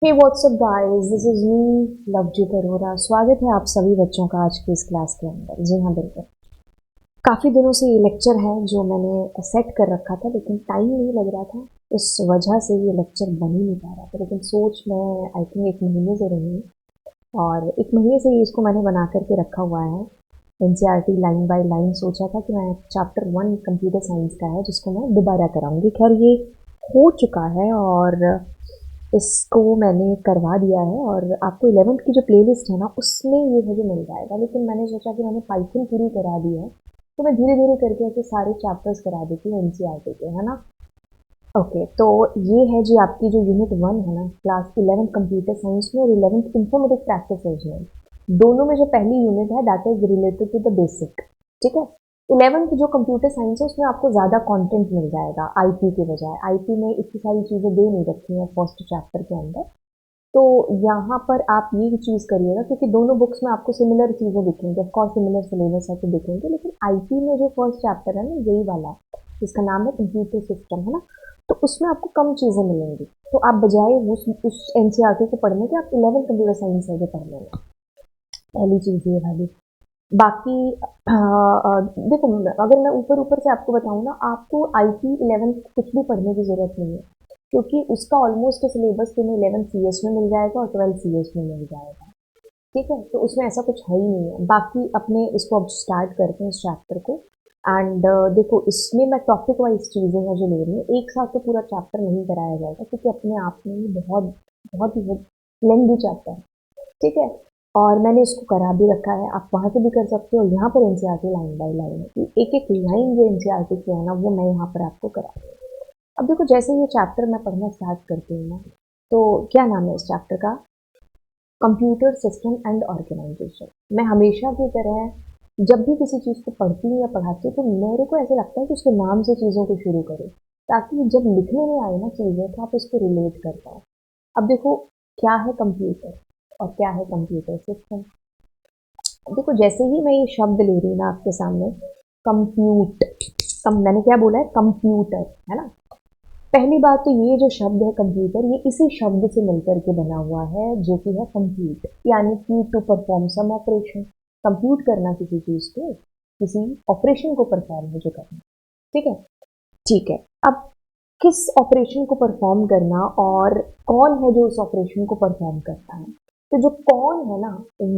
Hey WhatsApp guys, this is me Lovejeet Arora. स्वागत है आप सभी बच्चों का आज की इस क्लास के अंदर। जी हाँ, बिल्कुल। काफ़ी दिनों से ये लेक्चर है जो मैंने सेट कर रखा था, लेकिन टाइम नहीं लग रहा था। इस वजह से ये लेक्चर बन ही नहीं पा रहा था, लेकिन सोच मैं आई थिंक 1 महीने से रही हूँ, और 1 महीने से ही इसको मैंने बना करके रखा हुआ है। एनसीईआरटी लाइन बाय लाइन सोचा था कि मैं चैप्टर 1 कंप्यूटर साइंस का है जिसको मैं दोबारा कराऊंगी। खैर ये हो चुका है और इसको मैंने करवा दिया है, और आपको 11th की जो प्लेलिस्ट है ना उसमें ये मुझे मिल जाएगा। लेकिन मैंने सोचा कि मैंने पाइथन पूरी करा दी है, तो मैं धीरे धीरे करके ऐसे सारे चैप्टर्स करा देती हूँ एनसीईआरटी के, है ना। ओके, तो ये है जी आपकी जो यूनिट 1 है ना, क्लास 11th कंप्यूटर साइंस में और 11th इंफॉर्मेटिक प्रैक्टिसेस में। दोनों में जो पहली यूनिट है that is related to the basic. ठीक है। 11th जो कंप्यूटर साइंस है उसमें आपको ज़्यादा कंटेंट मिल जाएगा आईपी के बजाय। आईपी में इतनी सारी चीज़ें दे नहीं रखी हैं फर्स्ट चैप्टर के अंदर। तो यहाँ पर आप ये चीज़ करिएगा, क्योंकि दोनों बुक्स में आपको सिमिलर चीज़ें दिखेंगी, ऑफकोर्स सिमिलर सिलेबस है तो दिखेंगे, लेकिन आईटी में जो फर्स्ट चैप्टर है ना यही वाला, जिसका नाम है कंप्यूटर सिस्टम, है ना। तो उसमें आपको कम चीज़ें मिलेंगी। तो आप बजाय उस एनसीईआरटी को पढ़ने के आप 11 कंप्यूटर साइंस है जो पढ़ लेंगे। पहली चीज़ ये वाली। बाकी देखो, अगर मैं ऊपर ऊपर से आपको बताऊँ ना, आपको आईटी 11th कुछ भी पढ़ने की ज़रूरत नहीं है, क्योंकि उसका ऑलमोस्ट सिलेबस तुम्हें 11th सीएस में मिल जाएगा और 12th सीएस में मिल जाएगा। ठीक है, तो उसमें ऐसा कुछ है ही नहीं है। बाकी अपने इसको अब स्टार्ट करते हैं इस चैप्टर को। एंड देखो, इसमें मैं टॉपिक वाइज चीज़ें हैं जो ले रही हूँ, एक साथ तो पूरा चैप्टर नहीं कराया जाएगा, क्योंकि अपने आप में ही बहुत बहुत ही लेंदी चैप्टर है। ठीक है। और मैंने इसको करा भी रखा है, आप वहाँ से भी कर सकते हो। यहाँ पर एनसीईआरटी लाइन बाय लाइन है, एक एक लाइन जो एनसीईआरटी की है ना वो मैं यहाँ पर आपको करा रही हूँ। अब देखो, जैसे ये चैप्टर मैं पढ़ना स्टार्ट करती हूँ ना, तो क्या नाम है इस चैप्टर का? Computer system and organisation. मैं हमेशा की तरह जब भी किसी चीज़ को पढ़ती हूँ या पढ़ाती हूँ तो मेरे को ऐसा लगता है कि उसके नाम से चीज़ों को शुरू करूँ, ताकि जब लिखने में आए ना चीज़ें तो आप इसको रिलेट कर पाओ। अब देखो, क्या है कंप्यूटर और क्या है कंप्यूटर सिस्टम। देखो, जैसे ही मैं ये शब्द ले रही हूँ ना आपके सामने, कंप्यूट, मैंने क्या बोला है? कंप्यूटर, है ना। पहली बात तो ये जो शब्द है कंप्यूटर, ये इसी शब्द से मिलकर के बना हुआ है जो कि है कंप्यूट, यानी कि to perform some operation. Compute करना किसी चीज को, किसी ऑपरेशन को परफॉर्म है जो करना। ठीक है। ठीक है। अब किस ऑपरेशन को परफॉर्म करना और कौन है जो उस ऑपरेशन को परफॉर्म करता है, तो जो कौन है ना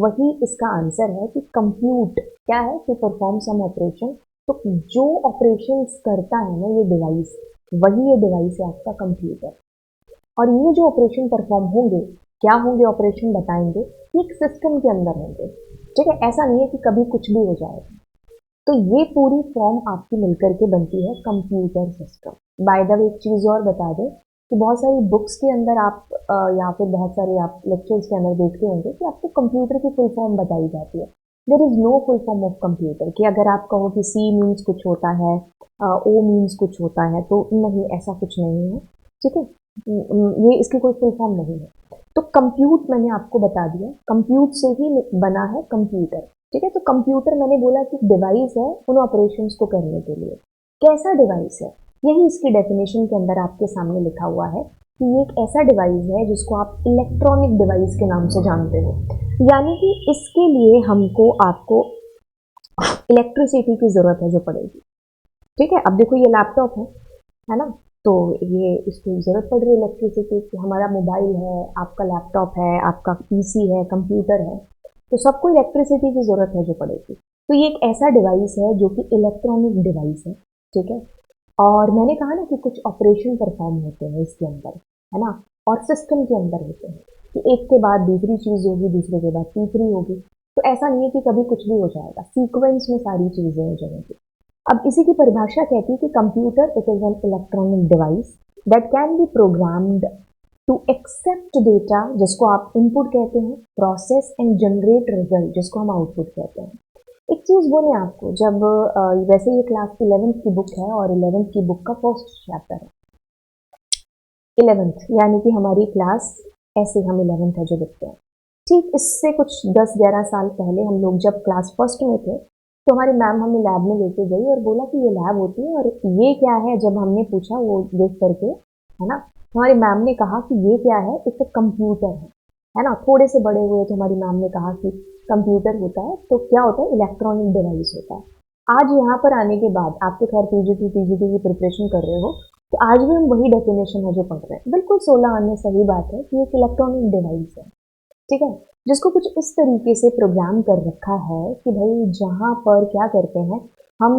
वही इसका आंसर है कि कंप्यूट क्या है, टू परफॉर्म सम ऑपरेशन। तो जो ऑपरेशन करता है ना ये डिवाइस, वही ये डिवाइस है आपका कंप्यूटर। और ये जो ऑपरेशन परफॉर्म होंगे, क्या होंगे ऑपरेशन बताएंगे, ये एक सिस्टम के अंदर होंगे। ठीक है, ऐसा नहीं है कि कभी कुछ भी हो जाएगा। तो ये पूरी फॉर्म आपकी मिलकर के बनती है computer system. By the way, एक चीज़ और बता दें कि बहुत सारी बुक्स के अंदर आप या फिर बहुत सारे आप लेक्चर्स के अंदर देखते होंगे कि आपको कंप्यूटर की फुल फॉर्म बताई जाती है। There is no full form of computer, कि अगर आप कहो कि सी मीन्स कुछ होता है, ओ मीन्स कुछ होता है, तो नहीं, ऐसा कुछ नहीं है। ठीक है। ये इसकी कोई फुल फॉर्म नहीं है। तो कंप्यूट मैंने आपको बता दिया, कंप्यूट से ही बना है कंप्यूटर। ठीक है। तो कंप्यूटर मैंने बोला कि डिवाइस है उन ऑपरेशंस को करने के लिए। कैसा डिवाइस है? यही इसकी डेफिनेशन के अंदर आपके सामने लिखा हुआ है कि ये एक ऐसा डिवाइस है जिसको आप इलेक्ट्रॉनिक डिवाइस के नाम से जानते हो। यानी कि इसके लिए हमको आपको इलेक्ट्रिसिटी की जरूरत है जो पड़ेगी। ठीक है। अब देखो, ये लैपटॉप है ना। तो ये इसकी ज़रूरत पड़ रही है इलेक्ट्रिसिटी की। हमारा मोबाइल है, आपका लैपटॉप है, आपका पीसी है, कंप्यूटर है, तो सबको इलेक्ट्रिसिटी की ज़रूरत है जो पड़ेगी। तो ये एक ऐसा डिवाइस है जो कि इलेक्ट्रॉनिक डिवाइस है। ठीक है। और मैंने कहा ना कि कुछ ऑपरेशन परफॉर्म होते हैं इसके अंदर, है ना, और सिस्टम के अंदर होते हैं कि एक के बाद दूसरी चीज़ होगी, दूसरे के बाद तीसरी होगी। तो ऐसा नहीं है कि कभी कुछ भी हो जाएगा, सीक्वेंस में सारी चीज़ें हो जाएंगी। अब इसी की परिभाषा कहती है कि computer it is an electronic device that can be programmed to accept data, जिसको आप इनपुट कहते हैं, प्रोसेस एंड जनरेट रिजल्ट, जिसको हम आउटपुट कहते हैं। एक चीज बोले आपको, जब वैसे ये क्लास 11th की बुक है और 11th की बुक का फर्स्ट चैप्टर है 11th, यानी कि हमारी क्लास ऐसे हम 11th है जो लिखते हैं। ठीक इससे कुछ 10-11 साल पहले हम लोग जब क्लास फर्स्ट में थे, तो हमारी मैम हमें लैब में लेके गई और बोला कि ये लैब होती है और ये क्या है, जब हमने पूछा वो देख करके, है ना, हमारी मैम ने कहा कि ये क्या है, एक कंप्यूटर है ना। थोड़े से बड़े हुए तो हमारी मैम ने कहा कि कंप्यूटर होता है तो क्या होता है, इलेक्ट्रॉनिक डिवाइस होता है। आज यहाँ पर आने के बाद आप तो खैर पीजीटी की प्रिपरेशन कर रहे हो, तो आज भी हम वही डेफिनेशन है जो पढ़ रहे हैं। बिल्कुल 16 आने सही बात है कि एक इलेक्ट्रॉनिक डिवाइस है, ठीक है, जिसको कुछ इस तरीके से प्रोग्राम कर रखा है कि भाई जहाँ पर क्या करते हैं, हम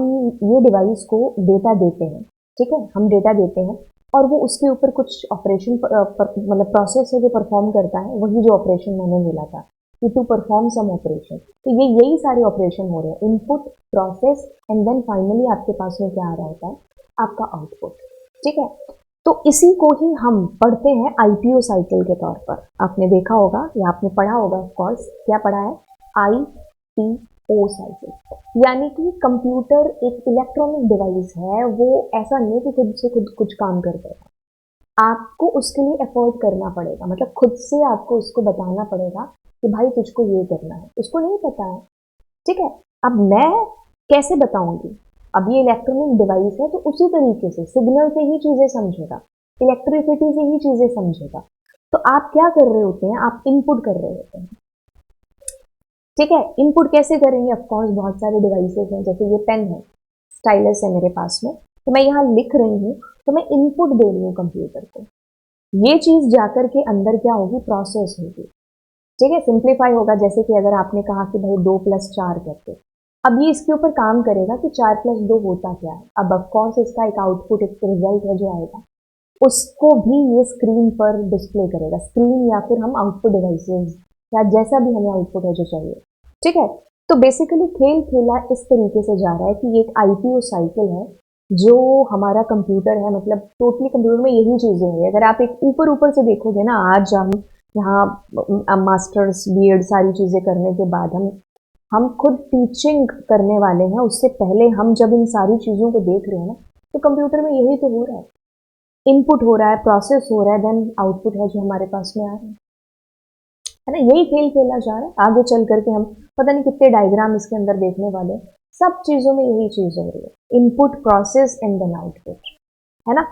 ये डिवाइस को डेटा देते हैं, ठीक है, हम डेटा देते हैं और वो उसके ऊपर कुछ ऑपरेशन मतलब प्रोसेस है जो परफॉर्म करता है, वही जो ऑपरेशन मैंने बोला था कि टू परफॉर्म सम ऑपरेशन। तो ये यही सारे ऑपरेशन हो रहे हैं, input, process and then finally आपके पास में क्या आ रहा होता है, आपका आउटपुट, ठीक है। तो इसी को ही हम पढ़ते हैं आईपीओ साइकिल के तौर पर। आपने देखा होगा या आपने पढ़ा होगा, ऑफ कोर्स, क्या पढ़ा है, आईपीओ साइकिल। यानी कि कंप्यूटर एक इलेक्ट्रॉनिक डिवाइस है, वो ऐसा नहीं कि खुद से खुद कुछ काम कर देगा, आपको उसके लिए एफर्ट करना पड़ेगा, मतलब खुद से आपको उसको बताना पड़ेगा कि भाई तुझको ये करना है, उसको नहीं पता है, ठीक है। अब मैं कैसे बताऊंगी, अब ये इलेक्ट्रॉनिक डिवाइस है तो उसी तरीके से सिग्नल से ही चीजें समझेगा, इलेक्ट्रिसिटी से ही चीजें समझेगा। तो आप क्या कर रहे होते हैं, आप इनपुट कर रहे होते हैं, ठीक है। इनपुट कैसे करेंगे, ऑफ कोर्स बहुत सारे डिवाइसेस हैं, जैसे ये पेन है, स्टाइलस है मेरे पास में, तो मैं यहाँ लिख रही हूँ, तो मैं इनपुट दे रही हूँ कंप्यूटर को। ये चीज जाकर के अंदर क्या होगी, प्रोसेस होगी, ठीक है, सिंप्लीफाई होगा। जैसे कि अगर आपने कहा कि भाई 2+4 करके, अब ये इसके ऊपर काम करेगा कि 4+2 होता क्या है। अब ऑफकोर्स इसका एक आउटपुट, एक रिजल्ट है जो आएगा, उसको भी ये स्क्रीन पर डिस्प्ले करेगा, स्क्रीन या फिर हम आउटपुट डिवाइसेस या जैसा भी हमें आउटपुट है जो चाहिए, ठीक है। तो बेसिकली खेल खेला इस तरीके से जा रहा है कि ये एक आईपीओ साइकिल है जो हमारा कंप्यूटर है, मतलब टोटली कंप्यूटर में यही चीजें हैं। अगर आप एक ऊपर ऊपर से देखोगे ना, आज हम यहाँ मास्टर्स बीएड सारी चीजें करने के बाद हम खुद टीचिंग करने वाले हैं, उससे पहले हम जब इन सारी चीजों को देख रहे हैं ना, तो कंप्यूटर में यही तो हो रहा है, इनपुट हो रहा है, प्रोसेस हो रहा है, देन आउटपुट है जो हमारे पास में आ रहा है ना। यही खेल खेला जा रहा है। आगे चल करके हम पता नहीं कितने डायग्राम इसके अंदर देखने वाले हैं, सब चीजों में यही चीज हो रही है, input, process and then output, है ना।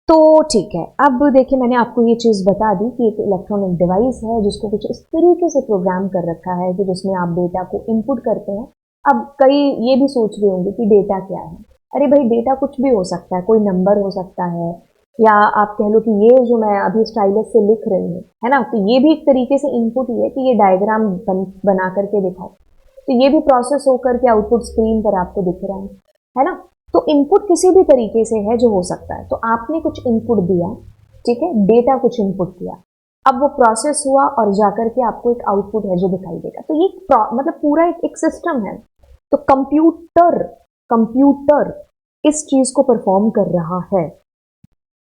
तो ठीक है, अब देखिए मैंने आपको ये चीज बता दी कि एक इलेक्ट्रॉनिक डिवाइस है जिसको कुछ इस तरीके से प्रोग्राम कर रखा है कि जिसमें आप डेटा को इनपुट करते हैं। अब कई ये भी सोच रहे होंगे कि डेटा क्या है। अरे भाई, डेटा कुछ भी हो सकता है, कोई नंबर हो सकता है, या आप कह लो कि ये जो मैं अभी स्टाइलस से लिख रही हूँ, है ना, तो ये भी एक तरीके से इनपुट ही है कि ये डायग्राम बना करके दिखाओ, तो ये भी प्रोसेस होकर के आउटपुट स्क्रीन पर आपको दिख रहा है ना। तो इनपुट किसी भी तरीके से है जो हो सकता है। तो आपने कुछ इनपुट दिया, ठीक है, डेटा कुछ इनपुट किया, अब वो प्रोसेस हुआ और जाकर के आपको एक आउटपुट है जो दिखाई देगा। तो ये मतलब पूरा एक सिस्टम है। तो कंप्यूटर कंप्यूटर इस चीज को परफॉर्म कर रहा है,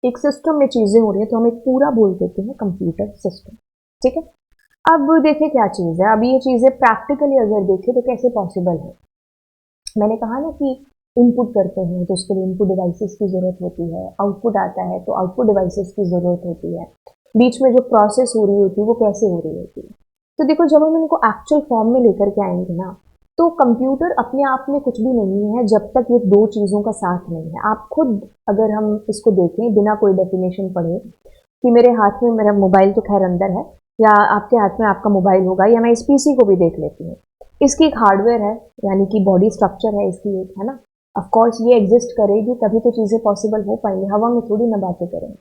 एक सिस्टम में चीजें हो रही है, तो हम एक पूरा बोल देते हैं कंप्यूटर सिस्टम, ठीक है। अब देखिए क्या चीज है, अब ये चीजें प्रैक्टिकली अगर देखें तो कैसे पॉसिबल है। मैंने कहा ना कि इनपुट करते हैं तो उसके लिए इनपुट डिवाइसेस की जरूरत होती है, आउटपुट आता है तो आउटपुट डिवाइसेस की जरूरत होती है, बीच में जो प्रोसेस हो रही होती है वो कैसे हो रही होती है। तो देखो, जब हम इनको एक्चुअल फॉर्म में लेकर के आएंगे ना, तो कंप्यूटर अपने आप में कुछ भी नहीं है जब तक ये दो चीजों का साथ नहीं है। आप खुद अगर हम इसको देखें बिना कोई डेफिनेशन पढ़े कि मेरे हाथ में मेरा मोबाइल तो खैर अंदर है, या आपके हाथ में आपका मोबाइल होगा, या मैं इस पीसी को भी देख लेती हूँ, इसकी एक हार्डवेयर है, यानी कि बॉडी स्ट्रक्चर है इसकी एक, है ना। ऑफ कोर्स ये एग्जिस्ट करेगी तभी तो चीजें पॉसिबल हो पाएंगी, हवा में थोड़ी ना बातें करेंगे।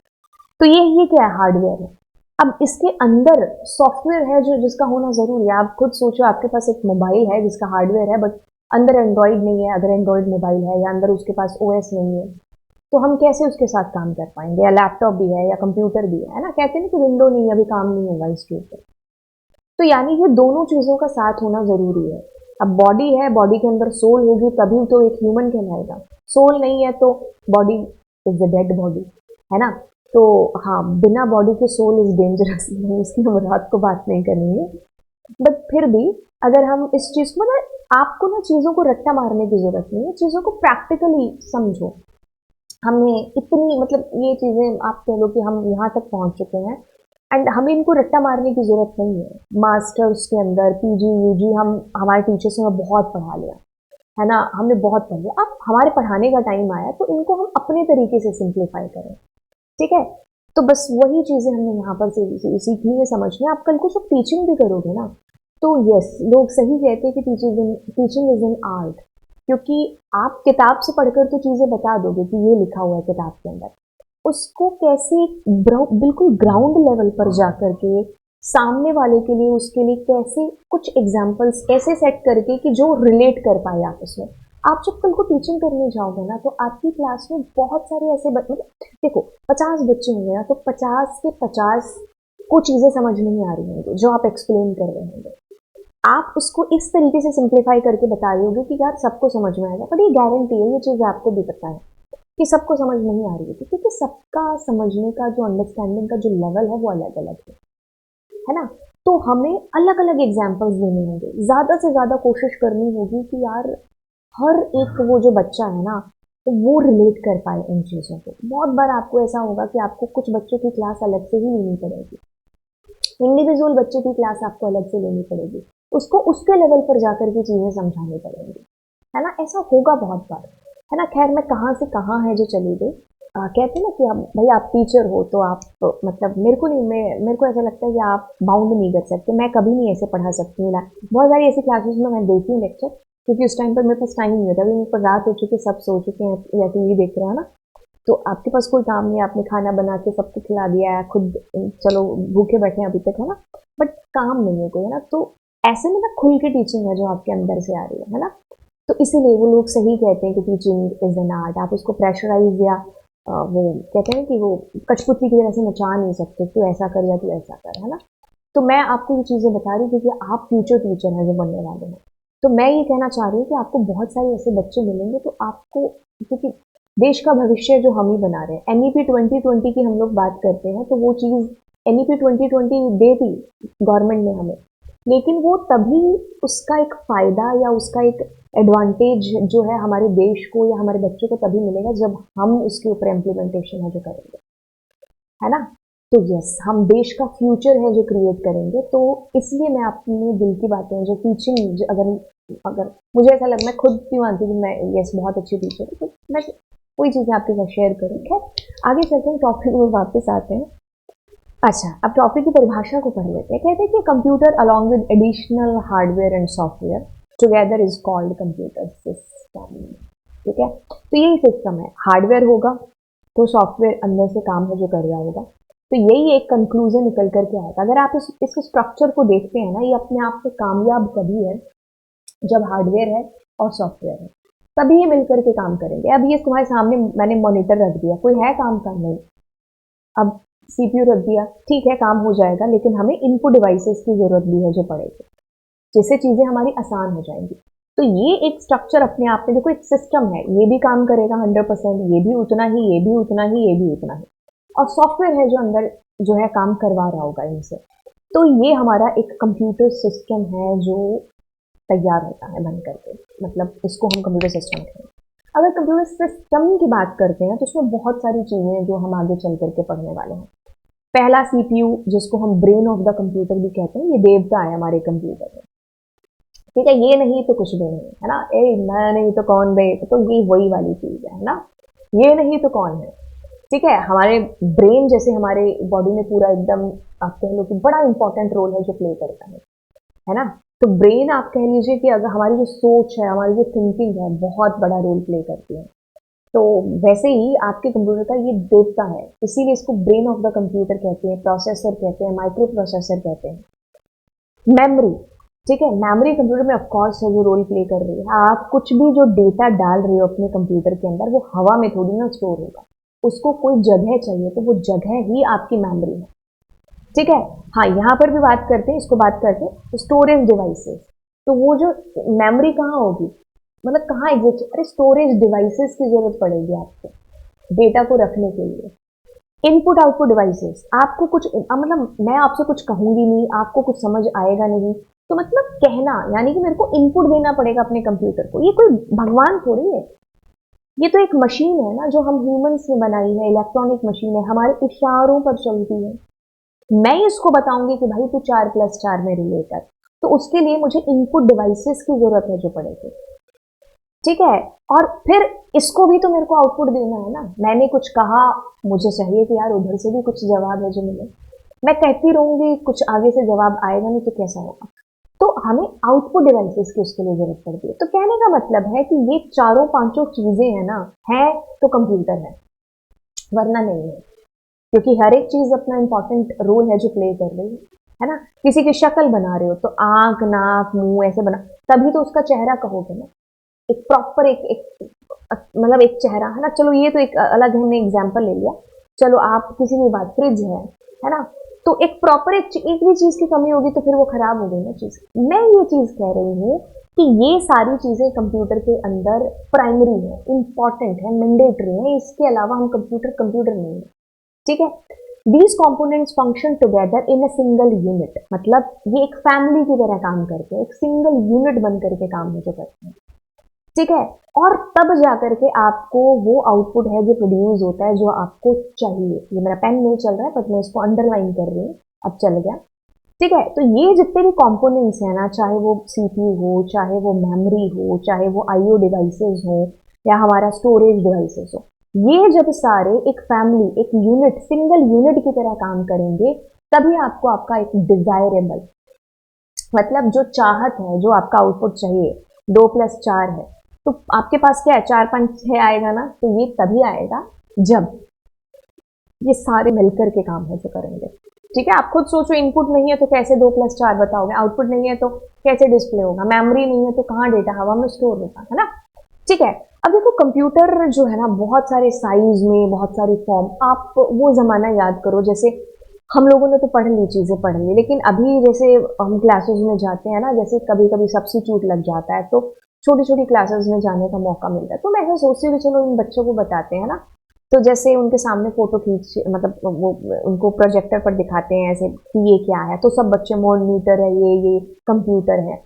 तो ये क्या है, हार्डवेयर है। अब इसके अंदर सॉफ्टवेयर है जो जिसका होना जरूरी है। आप खुद सोचो, आपके पास एक मोबाइल है जिसका हार्डवेयर है, बट अंदर एंड्रॉइड नहीं है, अगर एंड्रॉइड मोबाइल है या अंदर उसके पास ओएस नहीं है, तो हम कैसे उसके साथ काम कर पाएंगे। या लैपटॉप भी है या कंप्यूटर भी है ना, कहते हैं कि विंडो नहीं है, अभी काम नहीं होगा इसके ऊपर। तो यानी ये दोनों चीजों का साथ होना जरूरी है। अब बॉडी है, बॉडी के अंदर सोल होगी तभी तो एक ह्यूमन कहलाएगा, सोल नहीं है तो body is a dead body, है ना। तो हाँ, बिना बॉडी के सोल इज डेंजरस, इसकी हम रात को बात नहीं करेंगे। बट फिर भी अगर हम इस चीज को, मतलब आपको ना चीजों को रट्टा मारने की जरूरत नहीं है, चीजों को प्रैक्टिकली समझो। हमें इतनी, मतलब ये चीजें आप कह लो कि हम यहाँ तक पहुंच चुके हैं एंड हमें इनको रट्टा मारने की जरूरत नहीं है। मास्टर्स के अंदर पीजी यूजी हम हमारे टीचर्स ने बहुत पढ़ा लिया, है ना, हमने बहुत पढ़ लिया। अब हमारे पढ़ाने का टाइम आया तो इनको हम अपने तरीके से सिंप्लीफाई करें, ठीक है। तो बस वही चीज़ें हमने यहाँ पर सीखनी है, समझनी है। आप कल को सब टीचिंग भी करोगे ना, तो यस, लोग सही कहते हैं कि टीचिंग इज एन आर्ट, क्योंकि आप किताब से पढ़कर तो चीज़ें बता दोगे कि ये लिखा हुआ है किताब के अंदर, उसको कैसे बिल्कुल ग्राउंड लेवल पर जा कर के सामने वाले के लिए, उसके लिए कैसे कुछ एग्जाम्पल्स ऐसे सेट करके कि जो रिलेट कर पाए आपस में। आप जब कल को टीचिंग करने जाओगे ना, तो आपकी क्लास में बहुत सारे ऐसे मतलब देखो 50 बच्चे होंगे ना, तो 50 के 50 को चीज़ें समझ नहीं आ रही होंगी जो आप एक्सप्लेन कर रहे होंगे। आप उसको इस तरीके से सिंप्लीफाई करके बता रहे होगे कि यार सबको समझ में आएगा, पर ये गारंटी है, ये चीज़ आपको भी पता है कि सबको समझ नहीं आ रही है, क्योंकि सबका समझने का जो अंडरस्टैंडिंग का जो लेवल है वो अलग अलग है ना। तो हमें अलग अलग एग्जाम्पल्स देने होंगे, ज़्यादा से ज़्यादा कोशिश करनी होगी कि यार हर एक वो जो बच्चा है ना, तो वो रिलेट कर पाए इन चीज़ों को। बहुत बार आपको ऐसा होगा कि आपको कुछ बच्चों की क्लास अलग से ही लेनी पड़ेगी, इंडिविजुअल बच्चे की क्लास आपको अलग से लेनी पड़ेगी, उसको उसके लेवल पर जाकर के चीज़ें समझानी पड़ेंगी, है ना। ऐसा होगा बहुत बार, है ना। खैर मैं कहाँ से कहाँ है जो चली गई। कहते हैं ना कि आप भाई आप टीचर हो तो आप मतलब मेरे को ऐसा लगता है कि आप बाउंड नहीं कर सकते, मैं कभी नहीं ऐसे पढ़ा सकती हूँ। बहुत सारी ऐसी क्लासेस में मैं देखती हूँ लेक्चर, क्योंकि उस टाइम पर मेरे पास टाइम नहीं होता, अभी मेरे पास रात हो चुकी है, सब सो चुके हैं या टीवी देख रहे हैं ना, तो आपके पास कोई काम नहीं है, आपने खाना बना के सबको खिला दिया है, खुद चलो भूखे बैठे हैं अभी तक, है ना, बट काम नहीं है कोई, है ना। तो ऐसे में ना खुल के टीचिंग है जो आपके अंदर से आ रही है ना। तो इसीलिए वो लोग सही कहते हैं कि टीचिंग इज एन आर्ट। आप उसको प्रेशराइज या वो कहते हैं कि वो कठपुतली की तरह से नचा नहीं सकते, तू ऐसा कर या तू ऐसा कर, है ना। तो मैं आपको ये चीज़ें बता रही हूँ क्योंकि आप फ्यूचर टीचर हैं जो बनने वाले हैं। तो मैं ये कहना चाह रही हूँ कि आपको बहुत सारे ऐसे बच्चे मिलेंगे, तो आपको, क्योंकि देश का भविष्य जो हम ही बना रहे हैं, एनईपी 2020 की हम लोग बात करते हैं, तो वो चीज़ एनईपी 2020 दे दी गवर्नमेंट ने हमें, लेकिन वो तभी उसका एक फ़ायदा या उसका एक एडवांटेज जो है हमारे देश को या हमारे बच्चों को तभी मिलेगा जब हम उसके ऊपर इम्प्लीमेंटेशन है जो करेंगे, है ना। तो यस, हम देश का फ्यूचर है जो क्रिएट करेंगे। तो इसलिए मैं अपने दिल की बातें जो टीचिंग, अगर अगर मुझे ऐसा लग, मैं खुद भी मानती हूँ कि मैं यस बहुत अच्छी टीचर हूँ, तो मैं वही चीज़ें आपके साथ शेयर करूँ। खैर आगे चलते हैं, टॉपिक में वापस आते हैं। अच्छा, अब टॉपिक की परिभाषा को पढ़ लेते हैं। कहते हैं कि computer along with additional hardware and software together is called computer system. ठीक है, तो यही सिस्टम है, हार्डवेयर होगा तो सॉफ्टवेयर अंदर से काम है जो कर रहा होगा, तो यही एक कंक्लूजन निकल करके आएगा। अगर आप इस स्ट्रक्चर को देखते हैं ना, ये अपने आप में कामयाब तभी है जब हार्डवेयर है और सॉफ्टवेयर है, तभी ये मिलकर के काम करेंगे। अब ये तुम्हारे सामने मैंने मॉनिटर रख दिया, कोई है काम का नहीं, अब सीपीयू रख दिया, ठीक है काम हो जाएगा, लेकिन हमें इनपुट डिवाइसेस की जरूरत भी है जो पड़ेगी, जिससे चीजें हमारी आसान हो जाएंगी। तो ये एक स्ट्रक्चर अपने आप में देखो, एक सिस्टम है, ये भी काम करेगा 100%, ये भी उतना ही, ये भी उतना ही, ये भी उतना ही, और सॉफ्टवेयर है जो अंदर जो है काम करवा रहा होगा इनसे। तो ये हमारा एक कंप्यूटर सिस्टम है जो तैयार होता है बन करके, मतलब इसको हम कंप्यूटर सिस्टम कहते हैं। अगर कंप्यूटर सिस्टम की बात करते हैं तो उसमें बहुत सारी चीजें जो हम आगे चल करके पढ़ने वाले हैं। पहला सीपीयू, जिसको हम ब्रेन ऑफ द कंप्यूटर भी कहते हैं, ये देवता है हमारे कंप्यूटर में। ठीक है, ये नहीं तो कुछ भी नहीं, है ना। मैं नहीं तो कौन बे, तो ये वही वाली चीज है ना, ये नहीं तो कौन है। ठीक है, हमारे ब्रेन जैसे हमारे बॉडी में पूरा एकदम, आप कह लो कि बड़ा इंपॉर्टेंट रोल है जो प्ले करता है ना। तो ब्रेन आप कह लीजिए कि अगर हमारी जो सोच है, हमारी जो थिंकिंग है, बहुत बड़ा रोल प्ले करती है। तो वैसे ही आपके कंप्यूटर का ये देवता है, इसीलिए इसको ब्रेन ऑफ द कंप्यूटर कहते हैं, प्रोसेसर कहते हैं, माइक्रो प्रोसेसर कहते हैं। मेमोरी, ठीक है, मेमोरी कंप्यूटर में ऑफकोर्स है जो रोल प्ले कर रही है। आप कुछ भी जो डेटा डाल रहे हो अपने कंप्यूटर के अंदर, वो हवा में थोड़ी ना स्टोर होगा, उसको कोई जगह चाहिए, तो वो जगह ही आपकी मेमोरी है। ठीक है, हाँ यहाँ पर भी बात करते हैं, इसको बात करते हैं स्टोरेज डिवाइसेस। तो वो जो मेमोरी कहाँ होगी, मतलब कहाँ एग्जिस्ट, अरे स्टोरेज डिवाइसेस की जरूरत पड़ेगी आपको डेटा को रखने के लिए। इनपुट आउटपुट डिवाइसेस, आपको कुछ मतलब मैं आपसे कुछ कहूंगी नहीं, आपको कुछ समझ आएगा नहीं, तो मतलब कहना यानी कि मेरे को इनपुट देना पड़ेगा अपने कंप्यूटर को। ये कोई भगवान थोड़ी है, ये तो एक मशीन है ना जो हम ह्यूमंस ने बनाई है, इलेक्ट्रॉनिक मशीन है, हमारे इशारों पर चलती है। मैं इसको बताऊंगी कि भाई तू 4+4 में रिलेट कर, तो उसके लिए मुझे इनपुट डिवाइसेस की जरूरत है जो पड़ेगी। ठीक है। और फिर इसको भी तो मेरे को आउटपुट देना है ना, मैंने कुछ कहा, मुझे चाहिए कि यार उधर से भी कुछ जवाब है जो मिले। मैं कहती रहूंगी, कुछ आगे से जवाब आएगा नहीं तो कैसा होगा। तो हमें आउटपुट डिवाइसेस की उसके लिए जरूरत पड़ती है। तो कहने का मतलब है कि ये चारों पांचों चीजें है ना, है तो कंप्यूटर है, वरना नहीं है। क्योंकि हर एक चीज अपना इंपॉर्टेंट रोल है जो प्ले कर रही है ना। किसी की शक्ल बना रहे हो तो आंख नाक मुंह ऐसे बना, तभी तो उसका चेहरा कहोगे ना। एक प्रॉपर एक मतलब एक चेहरा है ना। चलो ये तो एक अलग हमने एग्जांपल ले लिया। चलो आप किसी भी बात, फ्रिज है ना, तो एक प्रॉपर एक भी चीज की कमी होगी तो फिर वो खराब हो गई ना चीज। मैं ये चीज कह रही हूँ कि ये सारी चीजें कंप्यूटर के अंदर प्राइमरी है, इंपॉर्टेंट है, मैंडेटरी है। इसके अलावा हम कंप्यूटर कंप्यूटर नहीं है, ठीक है। These components function together in a single unit, मतलब ये एक फैमिली की तरह काम करते हैं, एक सिंगल यूनिट बन करके काम है जो करते हैं, ठीक है। और तब जाकर के आपको वो आउटपुट है जो प्रोड्यूस होता है जो आपको चाहिए। ये मेरा पेन नहीं चल रहा है बट मैं इसको अंडरलाइन कर रही हूँ, अब चल गया, ठीक है। तो ये जितने भी कंपोनेंट्स हैं ना, चाहे वो सीपीयू हो, चाहे वो मेमोरी हो, चाहे वो आईओ डिवाइसेस हो, या हमारा स्टोरेज डिवाइसेस हो, ये जब सारे एक फैमिली, एक यूनिट, सिंगल यूनिट की तरह काम करेंगे, तभी आपको आपका एक डिजायरेबल, मतलब जो चाहत है, जो आपका आउटपुट चाहिए, 2+4 है, तो आपके पास क्या है, 4 5 6 आएगा ना। तो ये तभी आएगा जब ये सारे मिलकर के काम है जो करेंगे, ठीक है। आप खुद सोचो, इनपुट नहीं है तो कैसे 2+4 बताओगे, आउटपुट नहीं है तो कैसे डिस्प्ले होगा, मेमोरी नहीं है तो कहाँ डेटा हवा में स्टोर होगा, है ना, ठीक है। अब देखो कंप्यूटर जो है ना, बहुत सारे साइज में, बहुत सारी फॉर्म, आप वो जमाना याद करो, जैसे हम लोगों ने तो पढ़ ली, चीजें पढ़ ली, लेकिन अभी जैसे हम क्लासेस में जाते हैं ना, जैसे कभी कभी सब्स्टिट्यूट लग जाता है तो छोटी छोटी क्लासेस में जाने का मौका मिलता है, तो मैं ऐसा सोचती हूँ कि चलो इन बच्चों को बताते हैं ना। तो जैसे उनके सामने फोटो खींच, मतलब वो उनको प्रोजेक्टर पर दिखाते हैं ऐसे कि ये क्या है, तो सब बच्चे मॉनिटर है, ये कंप्यूटर है।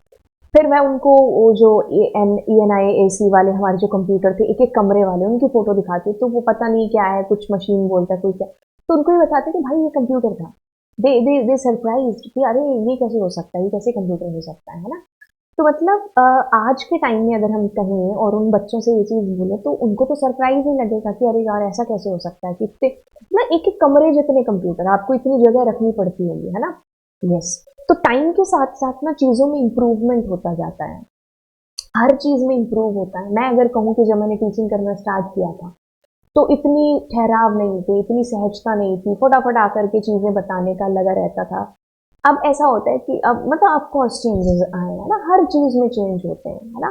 फिर मैं उनको वो जो ENI AC वाले हमारे जो कंप्यूटर थे, एक एक कमरे वाले, उनकी फोटो दिखाती, तो वो पता नहीं क्या है, कुछ मशीन बोलता है, कोई क्या, तो उनको ये बताते कि भाई ये कंप्यूटर था। दे सरप्राइज कि अरे ये कैसे हो सकता है, ये कैसे कंप्यूटर हो सकता है ना। तो मतलब आज के टाइम में अगर हम कहें और उन बच्चों से ये चीज बोले तो उनको तो सरप्राइज ही लगेगा कि अरे यार ऐसा कैसे हो सकता है कि इतने, ना एक एक कमरे जितने कंप्यूटर, आपको इतनी जगह रखनी पड़ती होगी, है ना। यस। तो टाइम के साथ साथ ना चीजों में इम्प्रूवमेंट होता जाता है, हर चीज में इम्प्रूव होता है। मैं अगर कहूँ कि जब मैंने टीचिंग करना स्टार्ट किया था तो इतनी ठहराव नहीं थी, इतनी सहजता नहीं थी, फटाफट आकर के चीजें बताने का लगा रहता था। अब ऐसा होता है कि अब मतलब ऑफ कोर्स चेंजेस आए हैं ना, हर चीज में चेंज होते हैं, है ना।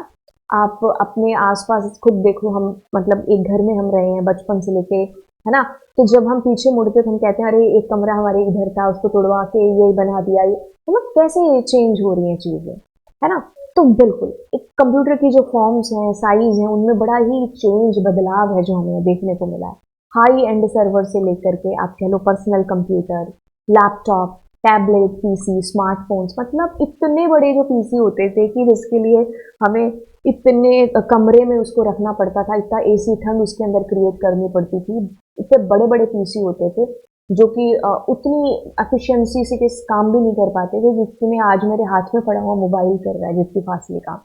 आप अपने आसपास खुद देखो, हम मतलब एक घर में हम रहे हैं बचपन से लेके, है ना। तो जब हम पीछे मुड़ते तो हम कहते हैं अरे एक कमरा हमारे इधर था, उसको तोड़वा के ये बना दिया, ये मतलब कैसे चेंज हो रही हैं चीजें, है ना। तो बिल्कुल एक कंप्यूटर की जो फॉर्म्स हैं, साइज हैं, उनमें बड़ा ही चेंज, बदलाव है जो हमें देखने को मिला है। हाई एंड सर्वर से लेकर के आप कह लो personal computer, laptop, tablet, PC, smartphones, मतलब इतने बड़े जो पीसी होते थे कि जिसके लिए हमें इतने कमरे में उसको रखना पड़ता था, इतना एसी ठंड उसके अंदर क्रिएट करनी पड़ती थी। इतने बड़े बड़े पीसी होते थे जो कि उतनी एफिशिएंसी से किस काम भी नहीं कर पाते थे जितने आज मेरे हाथ में पड़ा हुआ मोबाइल कर रहा है, जितनी फासले काम।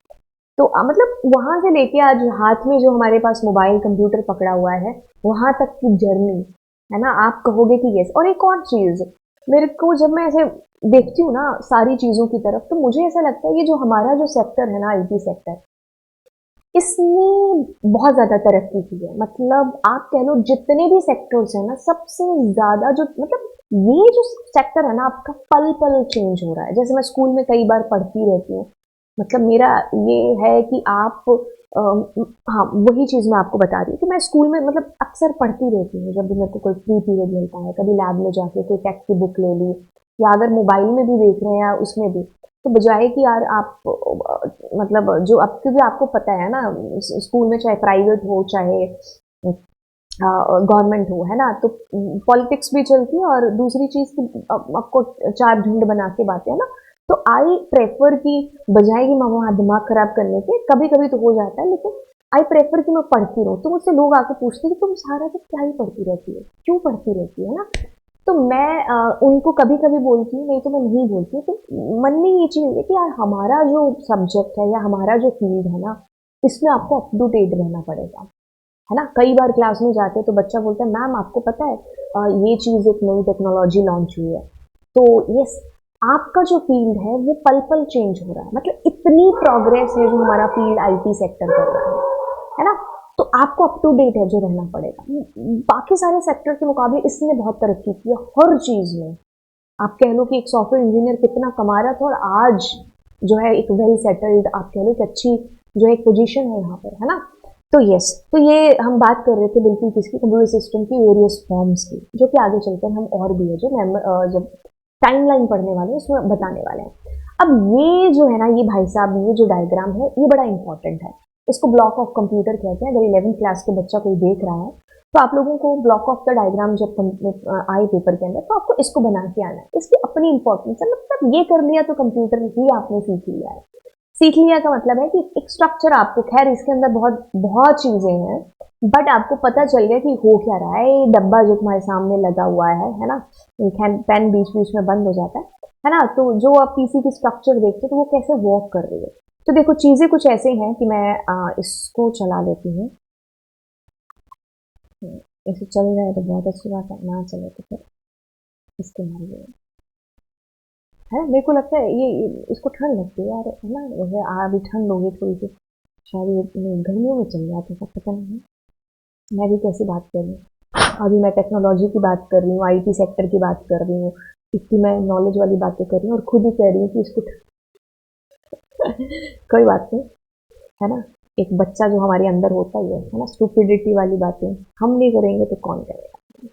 तो मतलब वहां से लेके आज हाथ में जो हमारे पास मोबाइल कंप्यूटर पकड़ा हुआ है, वहां तक की जर्नी, है ना, आप कहोगे कि यस। और एक और चीज, मेरे को जब मैं ऐसे देखती हूँ ना सारी चीजों की तरफ, तो मुझे ऐसा लगता है ये जो हमारा जो सेक्टर है ना, आईटी सेक्टर, इसने बहुत ज्यादा तरक्की की है। मतलब आप कह लो जितने भी सेक्टर्स हैं ना, सबसे ज्यादा जो मतलब ये जो सेक्टर है ना आपका, पल पल चेंज हो रहा है। जैसे मैं स्कूल में कई बार पढ़ती रहती हूँ, मतलब मेरा ये है कि आप हाँ वही चीज मैं आपको बता रही हूँ कि मैं स्कूल में मतलब अक्सर पढ़ती रहती हूँ। जब भी मेरे को कोई फ्री पीरियड मिलता है, कभी लैब में जाके कोई टेक्स्ट की बुक ले ली, या अगर मोबाइल में भी देख रहे हैं या उसमें भी, तो बजाय कि यार आप मतलब जो अब, क्योंकि आपको पता है ना स्कूल में चाहे प्राइवेट हो चाहे गवर्नमेंट हो, है ना, तो पॉलिटिक्स भी चलती है। और दूसरी चीज की आपको चार झुंड बना के बातें, है ना। तो आई प्रेफर की बजाय कि मैं वहां दिमाग खराब करने के, कभी कभी तो हो जाता है, लेकिन आई प्रेफर कि मैं पढ़ती रहूं। तो मुझसे लोग आके पूछते कि तुम सारा दिन क्या ही पढ़ती रहती है, क्यों पढ़ती रहती है ना। तो मैं उनको कभी कभी बोलती हूँ, नहीं तो मैं नहीं बोलती। तो मन में ये चीज है कि यार हमारा जो सब्जेक्ट है या हमारा जो फील्ड है ना, इसमें आपको अप टू डेट रहना पड़ेगा, है ना। कई बार क्लास में जाते हैं तो बच्चा बोलता है मैम आपको पता है ये चीज़ एक नई टेक्नोलॉजी लॉन्च हुई है। तो यस, आपका जो फील्ड है वो पल पल चेंज हो रहा है, मतलब इतनी प्रोग्रेस है जो हमारा फील्ड आईटी सेक्टर कर रहा है ना। तो आपको अप टू डेट है जो रहना पड़ेगा। बाकी सारे सेक्टर के मुकाबले इसने बहुत तरक्की की है हर चीज़ में। आप कह लो कि एक सॉफ्टवेयर इंजीनियर कितना कमा रहा था और आज जो है एक वेल सेटल्ड, आप कह लो कि अच्छी जो एक पोजीशन है यहाँ पर, है ना। तो यस, तो ये हम बात कर रहे थे बिल्कुल किसकी, कंप्यूटर सिस्टम की वेरियस फॉर्म्स की, जो कि आगे चलकर हम और भी है जो जब टाइमलाइन पढ़ने वाले हैं उसमें बताने वाले हैं। अब ये जो है ना, ये भाई साहब ये जो डायग्राम है ये बड़ा इंपॉर्टेंट है। इसको ब्लॉक ऑफ कंप्यूटर कहते हैं। अगर 11th क्लास के बच्चा कोई देख रहा है तो आप लोगों को ब्लॉक ऑफ द डायग्राम जब आए पेपर के अंदर तो आपको इसको बना के आना है। इसकी अपनी इंपॉर्टेंस है, मतलब ये कर लिया तो कंप्यूटर ही आपने सीख लिया है। सीख लिया का मतलब है कि एक स्ट्रक्चर आपको, खैर इसके अंदर बहुत बहुत चीजें हैं, बट आपको पता चल गया कि हो क्या रहा है। ये डब्बा जो तुम्हारे सामने लगा हुआ है ना, पेन बीच बीच में बंद हो जाता है ना। तो जो आप पीसी की स्ट्रक्चर देखते हो तो वो कैसे वर्क कर रही है। तो देखो चीजें कुछ ऐसे हैं कि मैं इसको चला लेती हूँ। ऐसे चल रहा है तो बहुत अच्छी बात है, ना चले तो फिर इसके मारिए, है। मेरे को लगता है ये इसको ठंड लगती है यार, है ना। जैसे अभी ठंड होगी थोड़ी सी, शायद ये गर्मियों में चल जाते हैं, पता नहीं। मैं भी कैसी बात कर रही हूँ, अभी मैं टेक्नोलॉजी की बात कर रही हूँ, आईटी सेक्टर की बात कर रही हूँ, इतनी मैं नॉलेज वाली बातें कर रही हूँ और खुद ही कह रही हूँ कि इसको कोई बात नहीं, है ना। एक बच्चा जो हमारे अंदर होता ही है ना, स्टूपिडिटी वाली बातें हम नहीं करेंगे तो कौन करेगा।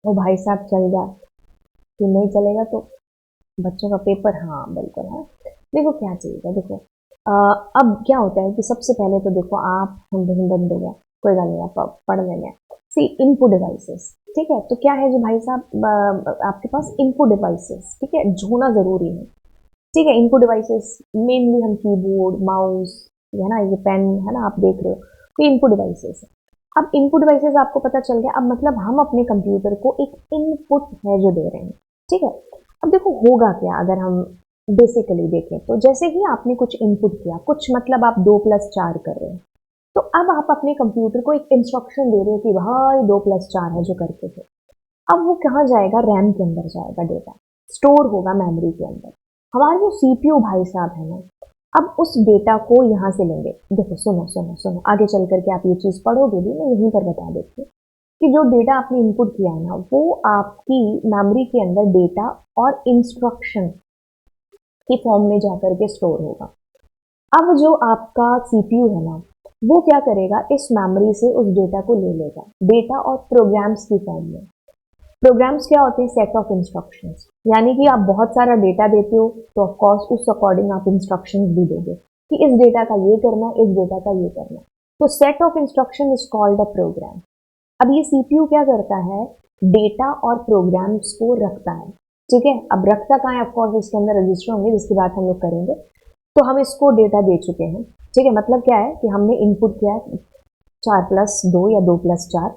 वो भाई साहब चल जा, कि नहीं चलेगा तो बच्चों का पेपर, हाँ बिल्कुल है। देखो क्या चाहिए, देखो अब क्या होता है कि सबसे पहले तो देखो आप हम बंद हो गया, कोई बात नहीं, आप पढ़ लेंगे। सी इनपुट डिवाइसेस, ठीक है। तो क्या है जो भाई साहब आपके पास इनपुट डिवाइसेस, ठीक है, होना जरूरी है, ठीक है। इनपुट डिवाइसेस मेनली हम कीबोर्ड माउस, है ना, ये पेन, है ना, आप देख रहे हो, तो इनपुट डिवाइसेस है। अब इनपुट डिवाइसेस आपको पता चल गया, अब मतलब हम अपने कंप्यूटर को एक इनपुट है जो दे रहे हैं, ठीक है। अब देखो होगा क्या अगर हम बेसिकली देखें, तो जैसे ही आपने कुछ इनपुट किया, कुछ मतलब आप 2+4 कर रहे हैं, तो अब आप अपने कंप्यूटर को एक इंस्ट्रक्शन दे रहे हो कि भाई 2+4 है जो करके थे। अब वो कहाँ जाएगा, रैम के अंदर जाएगा, डेटा स्टोर होगा मेमोरी के अंदर। हमारे जो सीपीयू भाई साहब है ना, अब उस डेटा को यहाँ से लेंगे। देखो सुनो सुनो सुनो, आगे चल करके आप ये चीज पढ़ोगे भी, मैं यहीं पर बता देती हूँ कि जो डेटा आपने इनपुट किया है ना, वो आपकी मेमोरी के अंदर डेटा और इंस्ट्रक्शन के फॉर्म में जाकर के स्टोर होगा। अब जो आपका सीपीयू है ना, वो क्या करेगा, इस मेमोरी से उस डेटा को ले लेगा, डेटा और प्रोग्राम्स की फॉर्म में। प्रोग्राम्स क्या होते हैं, सेट ऑफ इंस्ट्रक्शंस। यानी कि आप बहुत सारा डेटा देते हो तो ऑफ कोर्स उस अकॉर्डिंग आप इंस्ट्रक्शंस भी दोगे कि इस डेटा का ये करना है, इस डेटा का ये करना है। तो set of instruction is called a program. अब ये सीपीयू क्या करता है, डेटा और प्रोग्राम्स को रखता है, ठीक है। अब रखता कहाँ है, ऑफकोर्स इसके अंदर रजिस्टर होंगे जिसकी बात हम लोग करेंगे। तो हम इसको डेटा दे चुके हैं, ठीक है। मतलब क्या है कि हमने इनपुट किया है 4+2 या 2+4,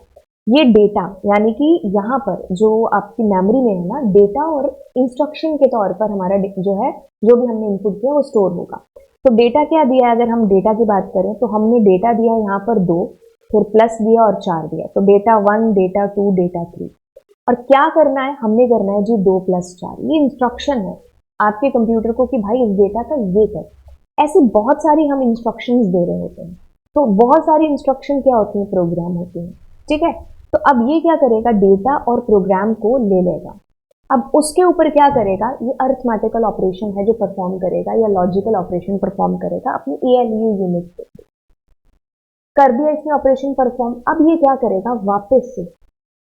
ये डेटा यानी कि यहाँ पर जो आपकी मेमोरी में है ना, डेटा और इंस्ट्रक्शन के तौर पर हमारा जो है, जो भी हमने इनपुट किया वो स्टोर होगा। तो डेटा क्या दिया है, अगर हम डेटा की बात करें तो हमने डेटा दिया है यहाँ पर 2, फिर प्लस दिया और 4 दिया, तो डेटा 1, डेटा 2, डेटा 3। और क्या करना है, हमने करना है जी 2+4, ये इंस्ट्रक्शन है आपके कंप्यूटर को कि भाई इस डेटा का ये कर। ऐसी बहुत सारी हम इंस्ट्रक्शंस दे रहे होते हैं, तो बहुत सारी इंस्ट्रक्शन क्या होती है, प्रोग्राम होती है, ठीक है। तो अब ये क्या करेगा, डेटा और प्रोग्राम को ले लेगा। अब उसके ऊपर क्या करेगा, ये अर्थमेटिकल ऑपरेशन है जो परफॉर्म करेगा, या लॉजिकल ऑपरेशन परफॉर्म करेगा अपनी एएलयू यूनिट पे। कर दिया इसने ऑपरेशन परफॉर्म। अब ये क्या करेगा, वापस से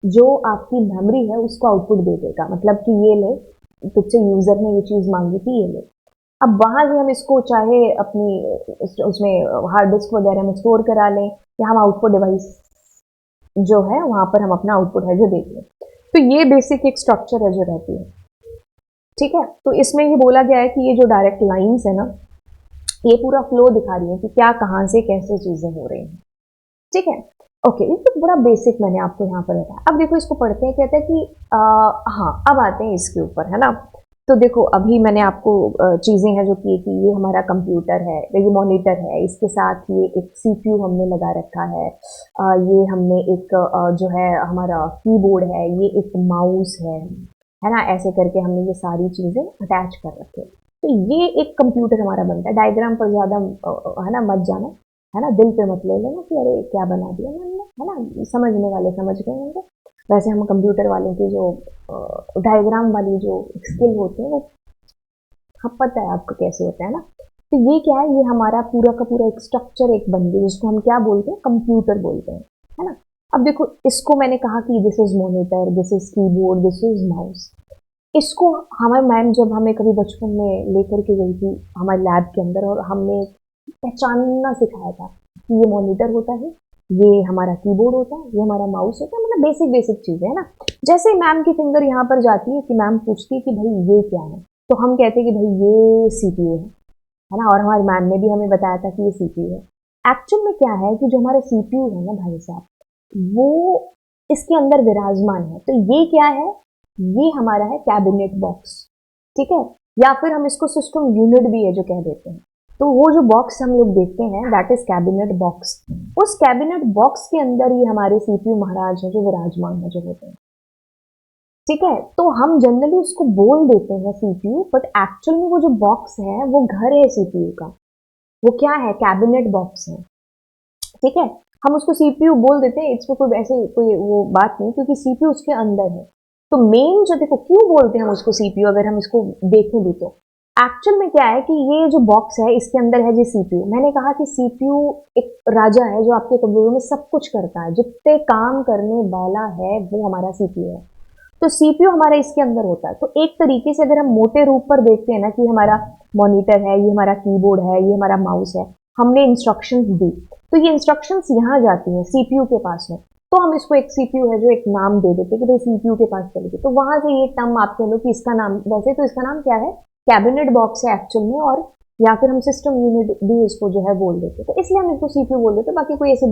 जो आपकी मेमोरी है उसको आउटपुट दे देगा, मतलब कि ये ले, तुझसे यूजर ने ये चीज मांगी थी, ये ले। अब वहां से हम इसको चाहे अपनी उसमें हार्ड डिस्क वगैरह में स्टोर करा लें, या हम आउटपुट डिवाइस जो है वहां पर हम अपना आउटपुट है जो देख लें। तो ये बेसिक एक स्ट्रक्चर है जो रहती है, ठीक है। तो इसमें ये बोला गया है कि ये जो डायरेक्ट लाइंस है ना, ये पूरा फ्लो दिखा रही है कि क्या कहाँ से कैसे चीजें हो रही हैं, ठीक है। ओके, ये तो बड़ा बेसिक मैंने आपको यहाँ पर बताया। अब देखो इसको पढ़ते हैं, कहते हैं कि हाँ अब आते हैं इसके ऊपर, है ना। तो देखो अभी मैंने आपको चीज़ें हैं जो कि ये हमारा कंप्यूटर है, ये मॉनिटर है, इसके साथ ये एक सीपीयू हमने लगा रखा है, ये हमने एक जो है हमारा कीबोर्ड है, ये एक माउस है ना, ऐसे करके हमने ये सारी चीज़ें अटैच कर रखी है। तो ये एक कंप्यूटर हमारा बनता है। डायग्राम पर ज़्यादा है ना मत जाना, है ना, दिल पे मत ले लेना कि अरे क्या बना दिया मैंने, है ना, समझने वाले समझ गए होंगे। वैसे हम कंप्यूटर वालों की जो डायग्राम वाली जो स्किल होती है वो हाँ पता है आपको कैसे होता है ना। तो ये क्या है, ये हमारा पूरा का पूरा एक स्ट्रक्चर एक बन गया जिसको हम क्या बोलते हैं, कंप्यूटर बोलते हैं, है ना। अब देखो इसको मैंने कहा कि this is monitor, this is keyboard, this is mouse. इसको हमारे मैम जब हमें कभी बचपन में लेकर के गई थी हमारे लैब के अंदर और हमने पहचानना सिखाया था कि ये मॉनिटर होता है, ये हमारा कीबोर्ड होता है, ये हमारा माउस होता है, मतलब बेसिक बेसिक चीज़ें है ना। जैसे मैम की फिंगर यहाँ पर जाती है कि मैम पूछती है कि भाई ये क्या है, तो हम कहते हैं कि भाई ये सीपीयू है ना, और हमारी मैम ने भी हमें बताया था कि ये सीपीयू है। एक्चुअल में क्या है कि जो हमारा सीपीयू है ना भाई साहब, वो इसके अंदर विराजमान है। तो ये क्या है, ये हमारा है कैबिनेट बॉक्स, ठीक है, या फिर हम इसको सिस्टम यूनिट भी है जो कह देते हैं। तो वो जो बॉक्स हम लोग देखते हैं दैट इज कैबिनेट बॉक्स। उस कैबिनेट बॉक्स के अंदर ही हमारे सीपीयू महाराज है जो विराजमान है जो होते हैं, ठीक है। तो हम जनरली उसको बोल देते हैं सीपीयू, बट एक्चुअल में वो जो बॉक्स है वो घर है सीपीयू का। वो क्या है, कैबिनेट बॉक्स है, ठीक है। हम उसको सीपीयू बोल देते हैं, इसमें कोई ऐसे कोई वो बात नहीं, क्योंकि सीपीयू उसके अंदर है। तो मेन जो देखो क्यों बोलते हैं हम उसको सीपीयू, अगर हम इसको देखें भी तो एक्चुअल में क्या है कि ये जो बॉक्स है इसके अंदर है जी सीपीयू। मैंने कहा कि सीपीयू एक राजा है जो आपके कंप्यूटर में सब कुछ करता है, जितने काम करने वाला है वो हमारा सीपीयू है। तो सीपीयू हमारा इसके अंदर होता है। तो एक तरीके से अगर हम मोटे रूप पर देखते हैं ना कि हमारा मॉनिटर है, ये हमारा कीबोर्ड है, ये हमारा माउस है, हमने इंस्ट्रक्शंस दी, तो ये इंस्ट्रक्शंस यहाँ जाती हैं सीपीयू के पास में। तो हम इसको एक सीपीयू है जो एक नाम दे देते हैं कि भाई सीपीयू के पास चली गई। तो वहां से ये टर्म आप कह लो कि इसका नाम, वैसे तो इसका नाम क्या है, कैबिनेट बॉक्स है एक्चुअल में, और या फिर हम सिस्टम यूनिट भी इसको जो है बोल देते, तो इसलिए हम इसको सीपीयू बोल देते, बाकी कोई ऐसी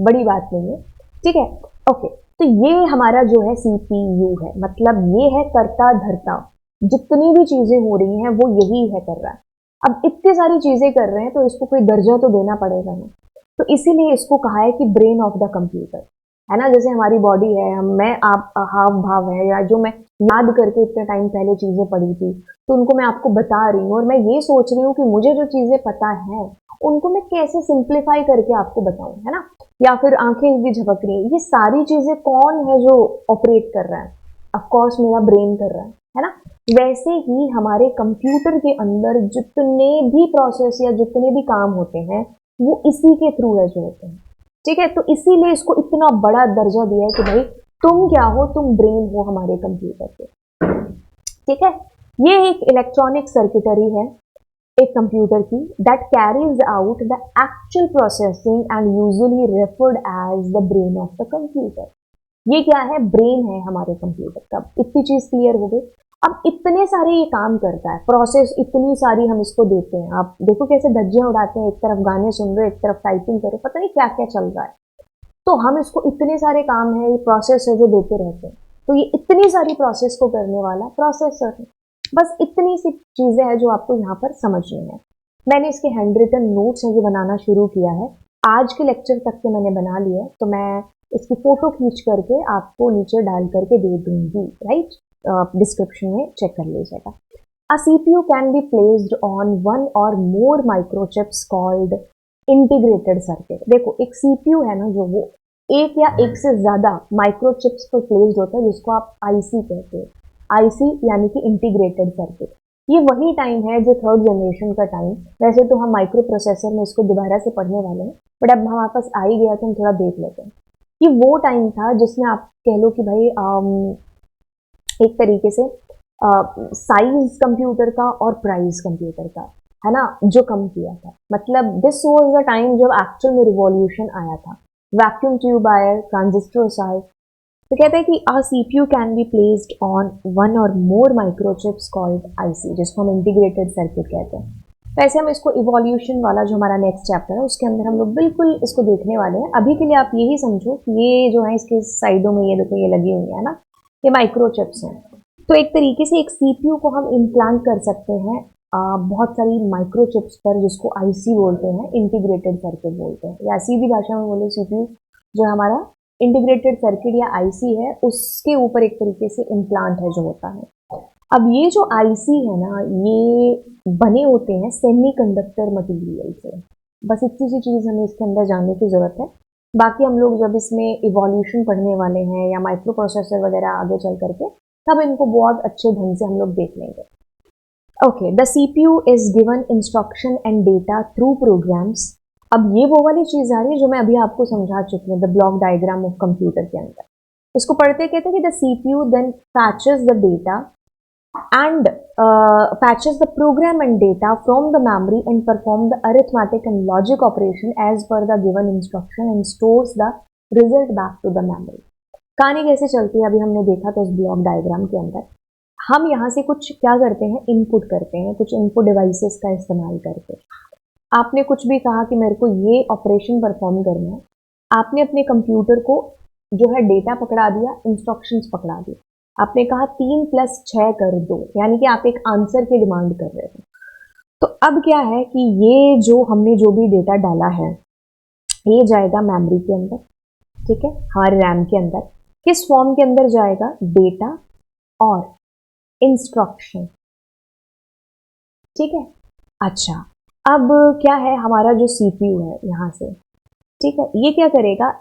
बड़ी बात नहीं है, ठीक है। ओके, तो ये हमारा जो है सीपीयू है, मतलब ये है करता धरता, जितनी भी चीजें हो रही हैं वो यही है कर रहा है। अब इतनी सारी चीजें कर रहे हैं तो इसको कोई दर्जा तो देना पड़ेगा ना। तो इसीलिए इसको कहा है कि ब्रेन ऑफ द कंप्यूटर, है ना। जैसे हमारी बॉडी है, हम मैं आप हाव भाव है, या जो मैं याद करके इतने टाइम पहले चीजें पढ़ी थी तो उनको मैं आपको बता रही हूँ, और मैं ये सोच रही हूँ कि मुझे जो चीजें पता है उनको मैं कैसे सिंप्लीफाई करके आपको बताऊं, है ना। या फिर आंखें भी झपक रही है, ये सारी चीजें कौन है जो ऑपरेट कर रहा है, ऑफ कोर्स मेरा ब्रेन कर रहा है ना। वैसे ही हमारे कंप्यूटर के अंदर जितने भी प्रोसेस या जितने भी काम होते हैं वो इसी के थ्रू है जो होते हैं, ठीक है। तो इसीलिए इसको इतना बड़ा दर्जा दिया है कि भाई तुम क्या हो, तुम ब्रेन हो हमारे कंप्यूटर के, ठीक है। ये एक इलेक्ट्रॉनिक सर्किटरी है एक कंप्यूटर की that carries out the actual processing and usually referred as the brain of the computer. ये क्या है, ब्रेन है हमारे कंप्यूटर का। इतनी चीज क्लियर हो गई। अब इतने सारे ये काम करता है, प्रोसेस इतनी सारी हम इसको देते हैं। आप देखो कैसे धज्जियां उड़ाते हैं, एक तरफ गाने सुन रहे, एक तरफ टाइपिंग कर रहे, पता नहीं क्या क्या चल रहा है। तो हम इसको इतने सारे काम है, ये प्रोसेस है जो देते रहते हैं। तो ये इतनी सारी प्रोसेस को करने वाला प्रोसेसर है। बस इतनी सी चीजें हैं जो आपको यहाँ पर समझनी है। मैंने इसके हैंड रिटन नोट्स है जो बनाना शुरू किया है, आज के लेक्चर तक के मैंने बना लिया है। तो मैं इसकी फोटो खींच करके आपको नीचे डाल करके दे दूंगी, राइट, डिस्क्रिप्शन में चेक कर लीजिएगा। A CPU can be placed on one or more microchips called integrated circuit। देखो एक CPU है ना जो वो एक या एक से ज्यादा माइक्रोचिप्स पर प्लेस्ड होता है जिसको आप आईसी कहते हैं। आईसी यानी कि इंटीग्रेटेड सर्किट। ये वही टाइम है जो थर्ड जनरेशन का टाइम, वैसे तो हम माइक्रो प्रोसेसर में इसको दोबारा से पढ़ने वाले हैं, बट अब हमारे पास आ ही गया तो हम थोड़ा देख लेते हैं। ये वो टाइम था जिसमें आप कह लो कि भाई एक तरीके से साइज कंप्यूटर का और प्राइस कंप्यूटर का, है ना, जो कम किया था। मतलब दिस वाज द टाइम जब एक्चुअल में रिवॉल्यूशन आया था। वैक्यूम ट्यूब आए, ट्रांजिस्टर्स आए। तो कहते हैं कि a CPU can be placed on one और मोर माइक्रोचिप्स कॉल्ड आईसी, जिसको हम इंटीग्रेटेड सर्किट कहते हैं। वैसे हम इसको इवोल्यूशन वाला जो हमारा नेक्स्ट चैप्टर है उसके अंदर हम लोग बिल्कुल इसको देखने वाले हैं। अभी के लिए आप यही समझो कि ये जो है इसके साइडों में ये देखो ये लगी हुई है ना, ये माइक्रोचिप्स हैं। तो एक तरीके से एक सीपीयू को हम इम्प्लांट कर सकते हैं बहुत सारी माइक्रोचिप्स पर, जिसको आईसी बोलते हैं, इंटीग्रेटेड सर्किट बोलते हैं, या सीधी भाषा में बोले सीपीयू जो हमारा इंटीग्रेटेड सर्किट या आईसी है, उसके ऊपर एक तरीके से इम्प्लांट है जो होता है। अब ये जो आईसी है ना, ये बने होते हैं सेमीकंडक्टर मटेरियल से। बस इतनी सी चीज़ हमें इसके अंदर जानने की ज़रूरत है। बाकी हम लोग जब इसमें इवोल्यूशन पढ़ने वाले हैं या माइक्रो प्रोसेसर वगैरह आगे चल करके, तब इनको बहुत अच्छे ढंग से हम लोग देख लेंगे। Okay, the CPU is given instruction and data through programs. अब ये वो वाली चीज़ आ रही है जो मैं अभी आपको समझा चुकी हूँ, the block diagram of computer के अंदर। इसको पढ़ते कहते हैं कि the CPU then fetches the data and patches the program and data from the memory and perform the arithmetic and logic operation as per the given instruction and stores the result back to the memory। कहानी कैसे चलती है अभी हमने देखा तो इस block diagram के अंदर हम यहाँ से कुछ क्या करते हैं, इनपुट करते हैं, कुछ इनपुट डिवाइसेस का इस्तेमाल करके। आपने कुछ भी कहा कि मेरे को ये ऑपरेशन परफॉर्म करना है, आपने अपने कंप्यूटर को जो है डेटा पकड़ा दिया, इंस्ट्रक्शंस पकड़ा दिए। आपने कहा 3 + 6 कर दो, यानी कि आप एक आंसर की डिमांड कर रहे थे। तो अब क्या है कि ये जो हमने जो भी डेटा डाला है, ये जाएगा मेमोरी के अंदर, ठीक है, हमारे रैम के अंदर। किस फॉर्म के अंदर जाएगा? डेटा और इंस्ट्रक्शन, ठीक है। अच्छा, अब क्या है, हमारा जो सीपीयू है यहाँ से, ठीक है, ये क्या करेगा,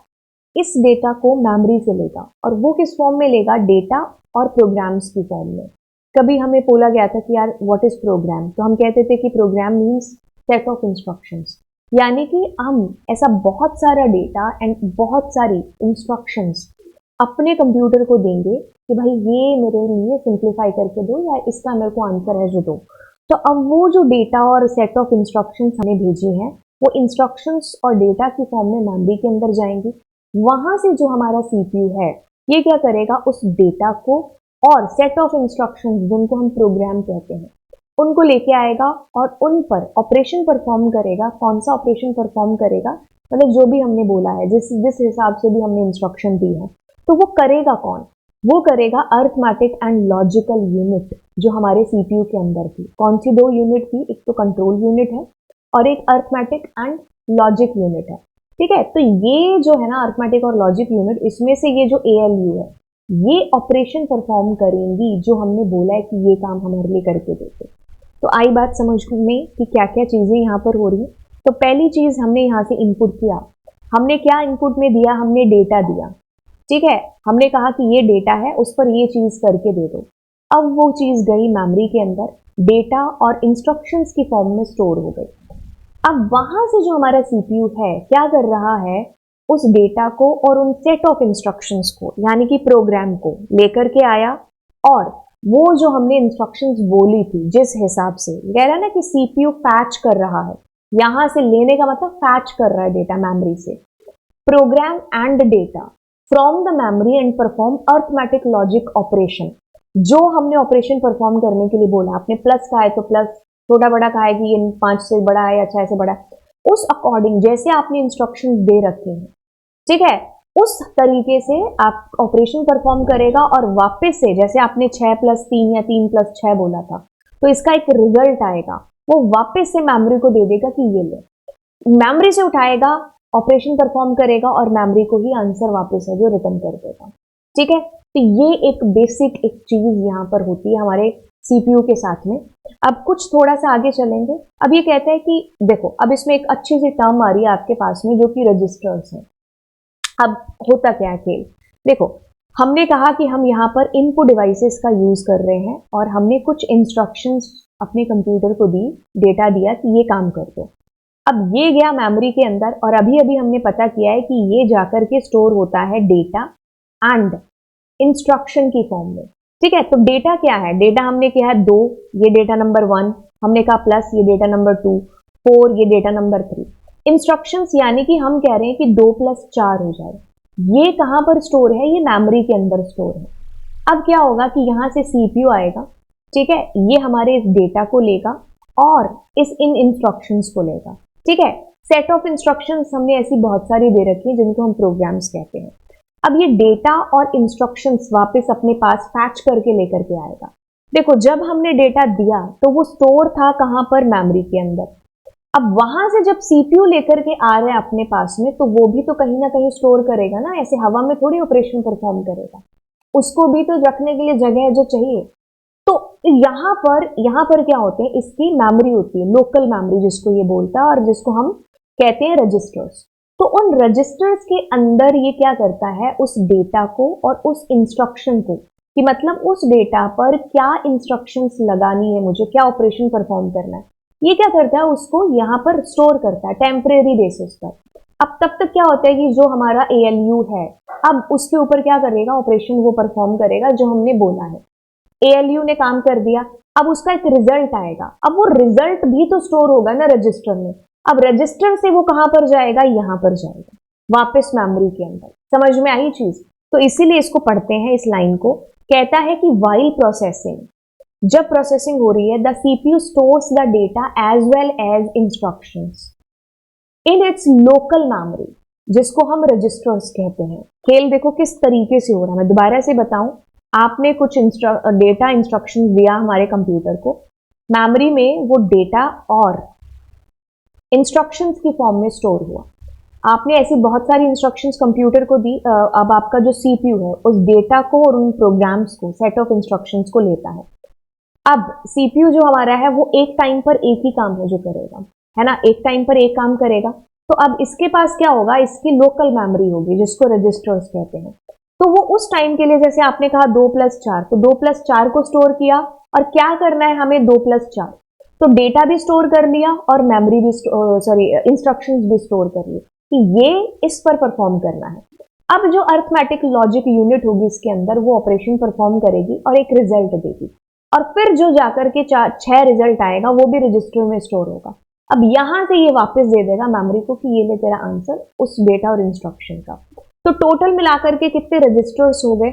इस डेटा को मेमोरी से लेगा, और वो किस फॉर्म में लेगा? डेटा और प्रोग्राम्स की फॉर्म में। कभी हमें बोला गया था कि यार व्हाट इज प्रोग्राम, तो हम कहते थे कि program means set of instructions, यानी कि हम ऐसा बहुत सारा डेटा एंड बहुत सारी इंस्ट्रक्शंस अपने कंप्यूटर को देंगे कि भाई ये मेरे लिए सिंप्लीफाई करके दो, या इसका मेरे को आंसर है जो दो। तो अब वो जो डेटा और सेट ऑफ इंस्ट्रक्शंस हमें भेजी हैं, वो इंस्ट्रक्शंस और डेटा की फॉर्म में मेमोरी के अंदर जाएंगी। वहां से जो हमारा सीपीयू है, ये क्या करेगा, उस डेटा को और सेट ऑफ इंस्ट्रक्शंस जिनको हम प्रोग्राम कहते हैं, उनको लेके आएगा और उन पर ऑपरेशन परफॉर्म करेगा। कौन सा ऑपरेशन परफॉर्म करेगा? मतलब जो भी हमने बोला है, जिस जिस हिसाब से भी हमने इंस्ट्रक्शन दी है, तो वो करेगा कौन? वो करेगा अरिथमेटिक एंड लॉजिकल यूनिट, जो हमारे सीपीयू के अंदर थी। कौन सी 2 यूनिट थी? एक तो कंट्रोल यूनिट है और एक अरिथमेटिक एंड लॉजिक यूनिट है, ठीक है। तो ये जो है ना अरिथमेटिक और लॉजिक यूनिट, इसमें से ये जो एएलयू है, ये ऑपरेशन परफॉर्म करेंगी जो हमने बोला है कि ये काम हमारे लिए करके देते। तो आई बात समझ में कि क्या क्या चीजें यहाँ पर हो रही है। तो पहली चीज हमने यहाँ से इनपुट किया, हमने क्या इनपुट में दिया? हमने डेटा दिया, ठीक है। हमने कहा कि ये डेटा है, उस पर ये चीज करके दे दो। अब वो चीज गई मेमोरी के अंदर, डेटा और इंस्ट्रक्शंस की फॉर्म में स्टोर हो गई। अब वहां से जो हमारा सीपीयू है क्या कर रहा है, उस डेटा को और उन सेट ऑफ इंस्ट्रक्शंस को, यानी कि प्रोग्राम को लेकर के आया, और वो जो हमने इंस्ट्रक्शंस बोली थी जिस हिसाब से, कह रहा है ना कि सीपीयू फैच कर रहा है, यहां से लेने का मतलब फैच कर रहा है डेटा मेमोरी से, program and data from the memory and perform arithmetic logic operation. जो हमने ऑपरेशन परफॉर्म करने के लिए बोला, आपने प्लस कहा है तो प्लस, छोटा बड़ा कहा है कि ये 5 से बड़ा है या 6 से बड़ा है, उस अकॉर्डिंग जैसे आपने इंस्ट्रक्शन दे रखे हैं, ठीक है, उस तरीके से आप ऑपरेशन परफॉर्म करेगा। और वापस से जैसे आपने 6 + 3 या 3 + 6 बोला था, तो इसका एक रिजल्ट आएगा, वो वापस से मेमोरी को दे देगा कि ये ले, मेमोरी से उठाएगा, ऑपरेशन परफॉर्म करेगा और मेमोरी को ही आंसर वापस है जो रिटर्न कर देगा, ठीक है। तो ये एक बेसिक एक चीज यहाँ पर होती है हमारे सीपीयू के साथ में। अब कुछ थोड़ा सा आगे चलेंगे। अब ये कहता है कि देखो, अब इसमें एक अच्छी सी टर्म आ रही है आपके पास में, जो कि रजिस्टर्स है। अब होता क्या है खेल, देखो, हमने कहा कि हम यहाँ पर इनपुट डिवाइसेस का यूज कर रहे हैं, और हमने कुछ इंस्ट्रक्शंस अपने कंप्यूटर को दी, डेटा दिया कि ये काम कर दो। अब ये गया मेमोरी के अंदर, और अभी अभी हमने पता किया है कि ये जाकर के स्टोर होता है डेटा एंड इंस्ट्रक्शन की फॉर्म में, ठीक है। तो डेटा क्या है? डेटा हमने किया है 2, ये डेटा नंबर 1, हमने कहा प्लस ये डेटा नंबर 2, 4 ये डेटा नंबर 3। इंस्ट्रक्शंस यानी कि हम कह रहे हैं कि 2 + 4 हो जाए। ये कहां पर स्टोर है? ये मेमोरी के अंदर स्टोर है। अब क्या होगा कि यहां से सीपीयू आएगा, ठीक है, ये हमारे इस डेटा को लेगा और इन इंस्ट्रक्शंस को लेगा, ठीक है। सेट ऑफ इंस्ट्रक्शंस हमने ऐसी बहुत सारी दे रखी है जिनको हम प्रोग्राम्स कहते हैं। अब ये डेटा और इंस्ट्रक्शंस वापस अपने पास फैच करके लेकर के आएगा। देखो जब हमने डेटा दिया तो वो स्टोर था कहां पर, मेमोरी के अंदर। अब वहां से जब सीपीयू लेकर के आ रहे हैं अपने पास में, तो वो भी तो कहीं ना कहीं स्टोर करेगा ना, ऐसे हवा में थोड़ी ऑपरेशन परफॉर्म करेगा, उसको भी तो रखने के लिए जगह है जो चाहिए। तो यहाँ पर क्या होते हैं, इसकी मेमोरी होती है, लोकल मेमोरी जिसको ये बोलता है, और जिसको हम कहते हैं रजिस्टर्स। तो उन रजिस्टर्स के अंदर ये क्या करता है, उस डेटा को और उस इंस्ट्रक्शन को, कि मतलब उस डेटा पर क्या इंस्ट्रक्शंस लगानी है मुझे, क्या ऑपरेशन परफॉर्म करना है, ये क्या करता है, उसको यहाँ पर स्टोर करता है टेम्परेरी बेसिस पर। अब तब तक क्या होता है कि जो हमारा एएलयू है, अब उसके ऊपर क्या करेगा, ऑपरेशन वो परफॉर्म करेगा जो हमने बोला है। एएलयू ने काम कर दिया, अब उसका एक रिजल्ट आएगा, अब वो रिजल्ट भी तो स्टोर होगा ना रजिस्टर में। अब रजिस्टर से वो कहां पर जाएगा, यहां पर जाएगा वापस मेमोरी के अंदर। समझ में आई चीज? तो इसीलिए इसको पढ़ते हैं, इस लाइन को। कहता है कि वाइल प्रोसेसिंग, जब प्रोसेसिंग हो रही है, the CPU stores the data as well as instructions in its local memory, जिसको हम रजिस्टर्स कहते हैं। खेल देखो किस तरीके से हो रहा है, मैं दोबारा से बताऊं। आपने कुछ डेटा इंस्ट्रक्शन दिया हमारे कंप्यूटर को, मेमोरी में वो डेटा और इंस्ट्रक्शंस की फॉर्म में स्टोर हुआ। आपने ऐसी बहुत सारी इंस्ट्रक्शंस कंप्यूटर को दी, अब आपका जो सीपीयू है उस डेटा को और उन प्रोग्राम्स को, सेट ऑफ इंस्ट्रक्शंस को लेता है। अब सीपीयू जो हमारा है वो एक टाइम पर एक ही काम है जो करेगा, है ना, एक टाइम पर एक काम करेगा। तो अब इसके पास क्या होगा, इसकी लोकल मेमोरी होगी जिसको रजिस्टर्स कहते हैं। तो वो उस टाइम के लिए, जैसे आपने कहा 2+4, तो 2+4 को स्टोर किया, और क्या करना है हमें, 2+4, तो डेटा भी स्टोर कर लिया और मेमोरी भी, इंस्ट्रक्शंस भी स्टोर कर ली कि ये इस पर परफॉर्म करना है। अब जो अर्थमेटिक लॉजिक यूनिट होगी इसके अंदर, वो ऑपरेशन परफॉर्म करेगी और एक रिजल्ट देगी, और फिर जो जाकर के 6 रिजल्ट आएगा वो भी रजिस्टर में स्टोर होगा। अब यहां से ये वापस दे देगा मेमोरी को कि ये ले तेरा आंसर उस डेटा और इंस्ट्रक्शन का। तो टोटल मिलाकर के कितने रजिस्टर्स हो गए,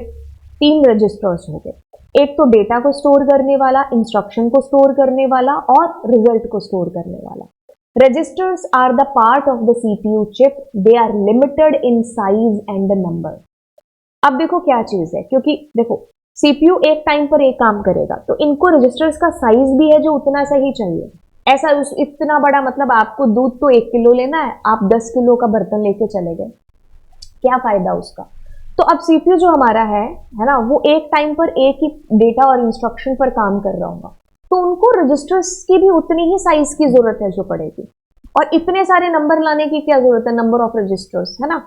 3 रजिस्टर्स हो गए। एक तो डेटा को स्टोर करने वाला, इंस्ट्रक्शन को स्टोर करने वाला, और रिजल्ट को स्टोर करने वाला। Registers are the part of the CPU chip, they are limited in size and number. अब देखो क्या चीज है, क्योंकि देखो सीपीयू एक टाइम पर एक काम करेगा, तो इनको रजिस्टर्स का साइज भी है जो उतना सा ही चाहिए। ऐसा इतना बड़ा, मतलब आपको दूध तो 1 किलो लेना है, आप 10 किलो का बर्तन लेके चले गए, क्या फायदा उसका। तो अब सीपीयू जो हमारा है ना, वो एक टाइम पर एक ही डेटा और इंस्ट्रक्शन पर काम कर रहा होगा, तो उनको रजिस्टर्स की भी उतनी ही साइज की जरूरत है जो पड़ेगी। और इतने सारे नंबर लाने की क्या जरूरत है, नंबर ऑफ रजिस्टर्स, है ना।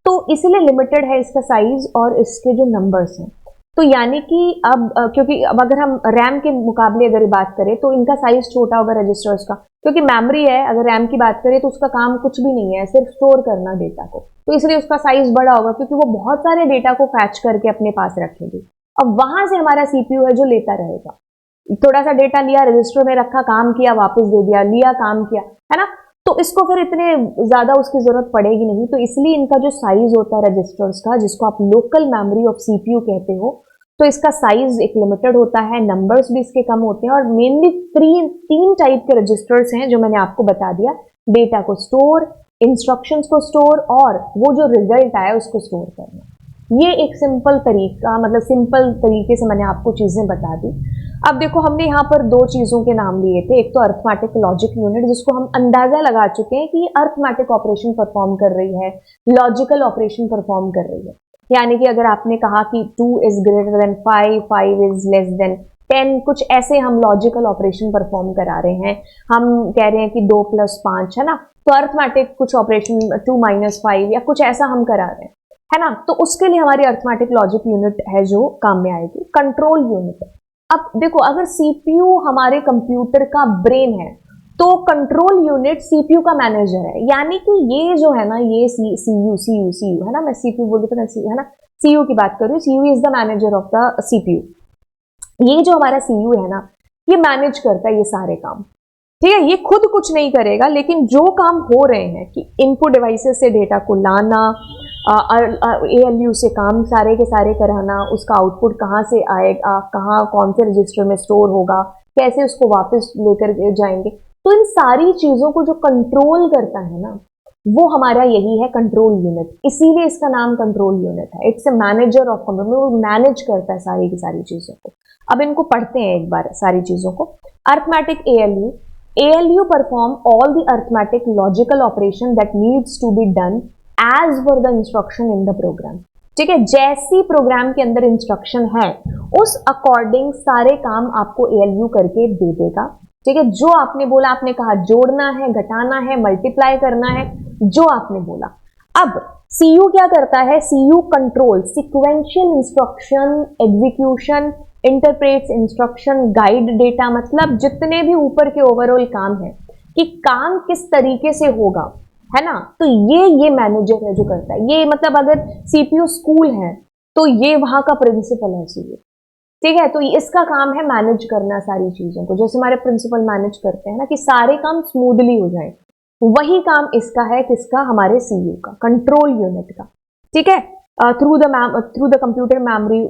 तो इसलिए लिमिटेड है इसका साइज और इसके जो नंबर्स हैं। तो यानी कि अब क्योंकि अब अगर हम रैम के मुकाबले अगर बात करें तो इनका साइज छोटा होगा रजिस्टर्स का, क्योंकि मेमोरी है, अगर रैम की बात करें तो उसका काम कुछ भी नहीं है, सिर्फ स्टोर करना डेटा को, तो इसलिए उसका साइज बड़ा होगा, क्योंकि वो बहुत सारे डेटा को फैच करके अपने पास रखेगी। अब वहां से हमारा सीपीयू है जो लेता रहेगा, थोड़ा सा डेटा लिया, रजिस्टर में रखा, काम किया, वापस दे दिया, लिया, काम किया, है ना। तो इसको फिर इतने ज्यादा उसकी जरूरत पड़ेगी नहीं, तो इसलिए इनका जो साइज होता है रजिस्टर्स का, जिसको आप लोकल मेमोरी ऑफ सीपीयू कहते हो, तो इसका साइज एक लिमिटेड होता है, नंबर्स भी इसके कम होते हैं, और मेनली 3 टाइप के रजिस्टर्स हैं जो मैंने आपको बता दिया, डेटा को स्टोर, इंस्ट्रक्शंस को स्टोर, और वो जो रिजल्ट आया उसको स्टोर करना। ये एक सिंपल तरीका, मतलब सिंपल तरीके से मैंने आपको चीजें बता दी। अब देखो हमने यहाँ पर 2 चीजों के नाम लिए थे, एक तो अर्थमेटिक लॉजिक यूनिट, जिसको हम अंदाजा लगा चुके हैं कि ये अर्थमेटिक ऑपरेशन परफॉर्म कर रही है, लॉजिकल ऑपरेशन परफॉर्म कर रही है। यानी कि अगर आपने कहा कि 2 is greater than 5, 5 is less than 10, कुछ ऐसे हम लॉजिकल ऑपरेशन परफॉर्म करा रहे हैं, हम कह रहे हैं कि 2+5, है ना, तो अर्थमेटिक कुछ ऑपरेशन 2-5 या कुछ ऐसा हम करा रहे हैं, है ना। तो उसके लिए हमारी अर्थमेटिक लॉजिक यूनिट है जो काम में आएगी। कंट्रोल यूनिट, अब देखो अगर सीपीयू हमारे कंप्यूटर का ब्रेन है, तो कंट्रोल यूनिट सीपीयू का मैनेजर है। यानी कि ये जो है ना, ये सीयू है ना, मैं सीपीयू बोल रही हूँ, है ना, सीयू की बात कर रही हूँ, CU is the manager of the CPU. ये जो हमारा सीयू है ना, ये मैनेज करता है ये सारे काम, ठीक है। ये खुद कुछ नहीं करेगा, लेकिन जो काम हो रहे हैं कि इनपुट डिवाइसेस से डेटा को लाना, एएलयू से काम सारे के सारे कराना, उसका आउटपुट कहाँ से आएगा, कहाँ कौन से रजिस्टर में स्टोर होगा, कैसे उसको वापस लेकर जाएंगे, तो इन सारी चीजों को जो कंट्रोल करता है ना, वो हमारा यही है कंट्रोल यूनिट, इसीलिए इसका नाम कंट्रोल यूनिट है। It's a manager of computer, वो मैनेज करता है सारी की सारी चीजों को। अब इनको पढ़ते हैं एक बार सारी चीजों को। Arithmetic ALU perform all the arithmetic logical operation that needs to be done as per the instruction in the program. ठीक है, जैसी प्रोग्राम के अंदर इंस्ट्रक्शन है उस अकॉर्डिंग सारे काम आपको ALU करके दे देगा। ठीक है, जो आपने बोला, आपने कहा जोड़ना है, घटाना है, मल्टीप्लाई करना है, जो आपने बोला। अब CU क्या करता है? CU control sequential instruction execution, interprets instruction, guide data, मतलब जितने भी ऊपर के ओवरऑल काम है कि काम किस तरीके से होगा, है ना। तो ये मैनेजर है जो करता है ये। मतलब अगर CPU स्कूल है तो ये वहां का प्रिंसिपल है CU। ठीक है, तो इसका काम है मैनेज करना सारी चीजों को, जैसे हमारे प्रिंसिपल मैनेज करते हैं ना कि सारे काम स्मूथली हो जाए, वही काम इसका है। किसका? हमारे CU का, कंट्रोल यूनिट का। ठीक है, through the computer memory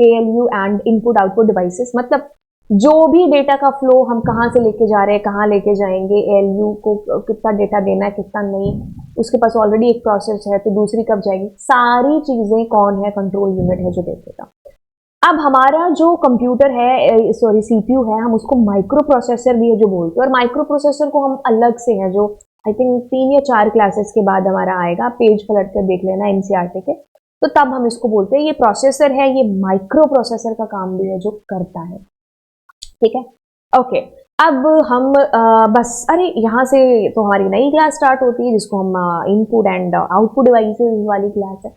ALU and input output devices, मतलब जो भी डेटा का फ्लो हम कहाँ से लेके जा रहे हैं, कहाँ लेके जाएंगे, ALU को कितना डेटा देना है, कितना नहीं, उसके पास ऑलरेडी एक प्रोसेस है तो दूसरी कब जाएगी, सारी चीजें कौन है? कंट्रोल यूनिट है जो देखेगा। अब हमारा जो कंप्यूटर है, सॉरी CPU है, हम उसको माइक्रो प्रोसेसर भी है जो बोलते हैं, और माइक्रो प्रोसेसर को हम अलग से है जो आई थिंक 3 या 4 क्लासेस के बाद हमारा आएगा, पेज पलट कर देख लेना NCERT के, तो तब हम इसको बोलते हैं। ये प्रोसेसर है, ये माइक्रो प्रोसेसर का काम भी है जो करता है। ठीक है, ओके। अब हम बस, अरे यहाँ से तो हमारी नई क्लास स्टार्ट होती है जिसको हम इनपुट एंड आउटपुट डिवाइसेस वाली क्लास है।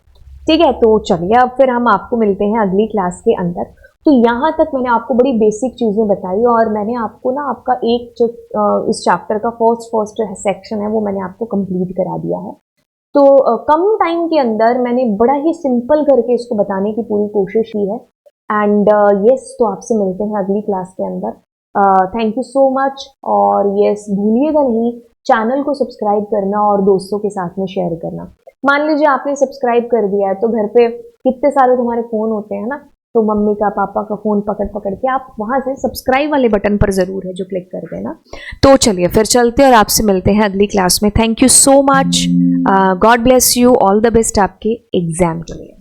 ठीक है, तो चलिए अब फिर हम आपको मिलते हैं अगली क्लास के अंदर। तो यहाँ तक मैंने आपको बड़ी बेसिक चीज़ें बताई, और मैंने आपको ना आपका एक जो इस चैप्टर का फर्स्ट सेक्शन है वो मैंने आपको कंप्लीट करा दिया है। तो कम टाइम के अंदर मैंने बड़ा ही सिंपल करके इसको बताने की पूरी कोशिश की है। एंड यस, तो आपसे मिलते हैं अगली क्लास के अंदर। Thank you so much. और यस, भूलिएगा नहीं चैनल को सब्सक्राइब करना और दोस्तों के साथ में शेयर करना। मान लीजिए आपने सब्सक्राइब कर दिया है, तो घर पे कितने सारे तुम्हारे फोन होते हैं ना, तो मम्मी का पापा का फोन पकड़ के आप वहां से सब्सक्राइब वाले बटन पर जरूर है जो क्लिक कर देना। तो चलिए फिर चलते हैं और आपसे मिलते हैं अगली क्लास में। Thank you so much. God bless you, all the best आपके एग्जाम के लिए।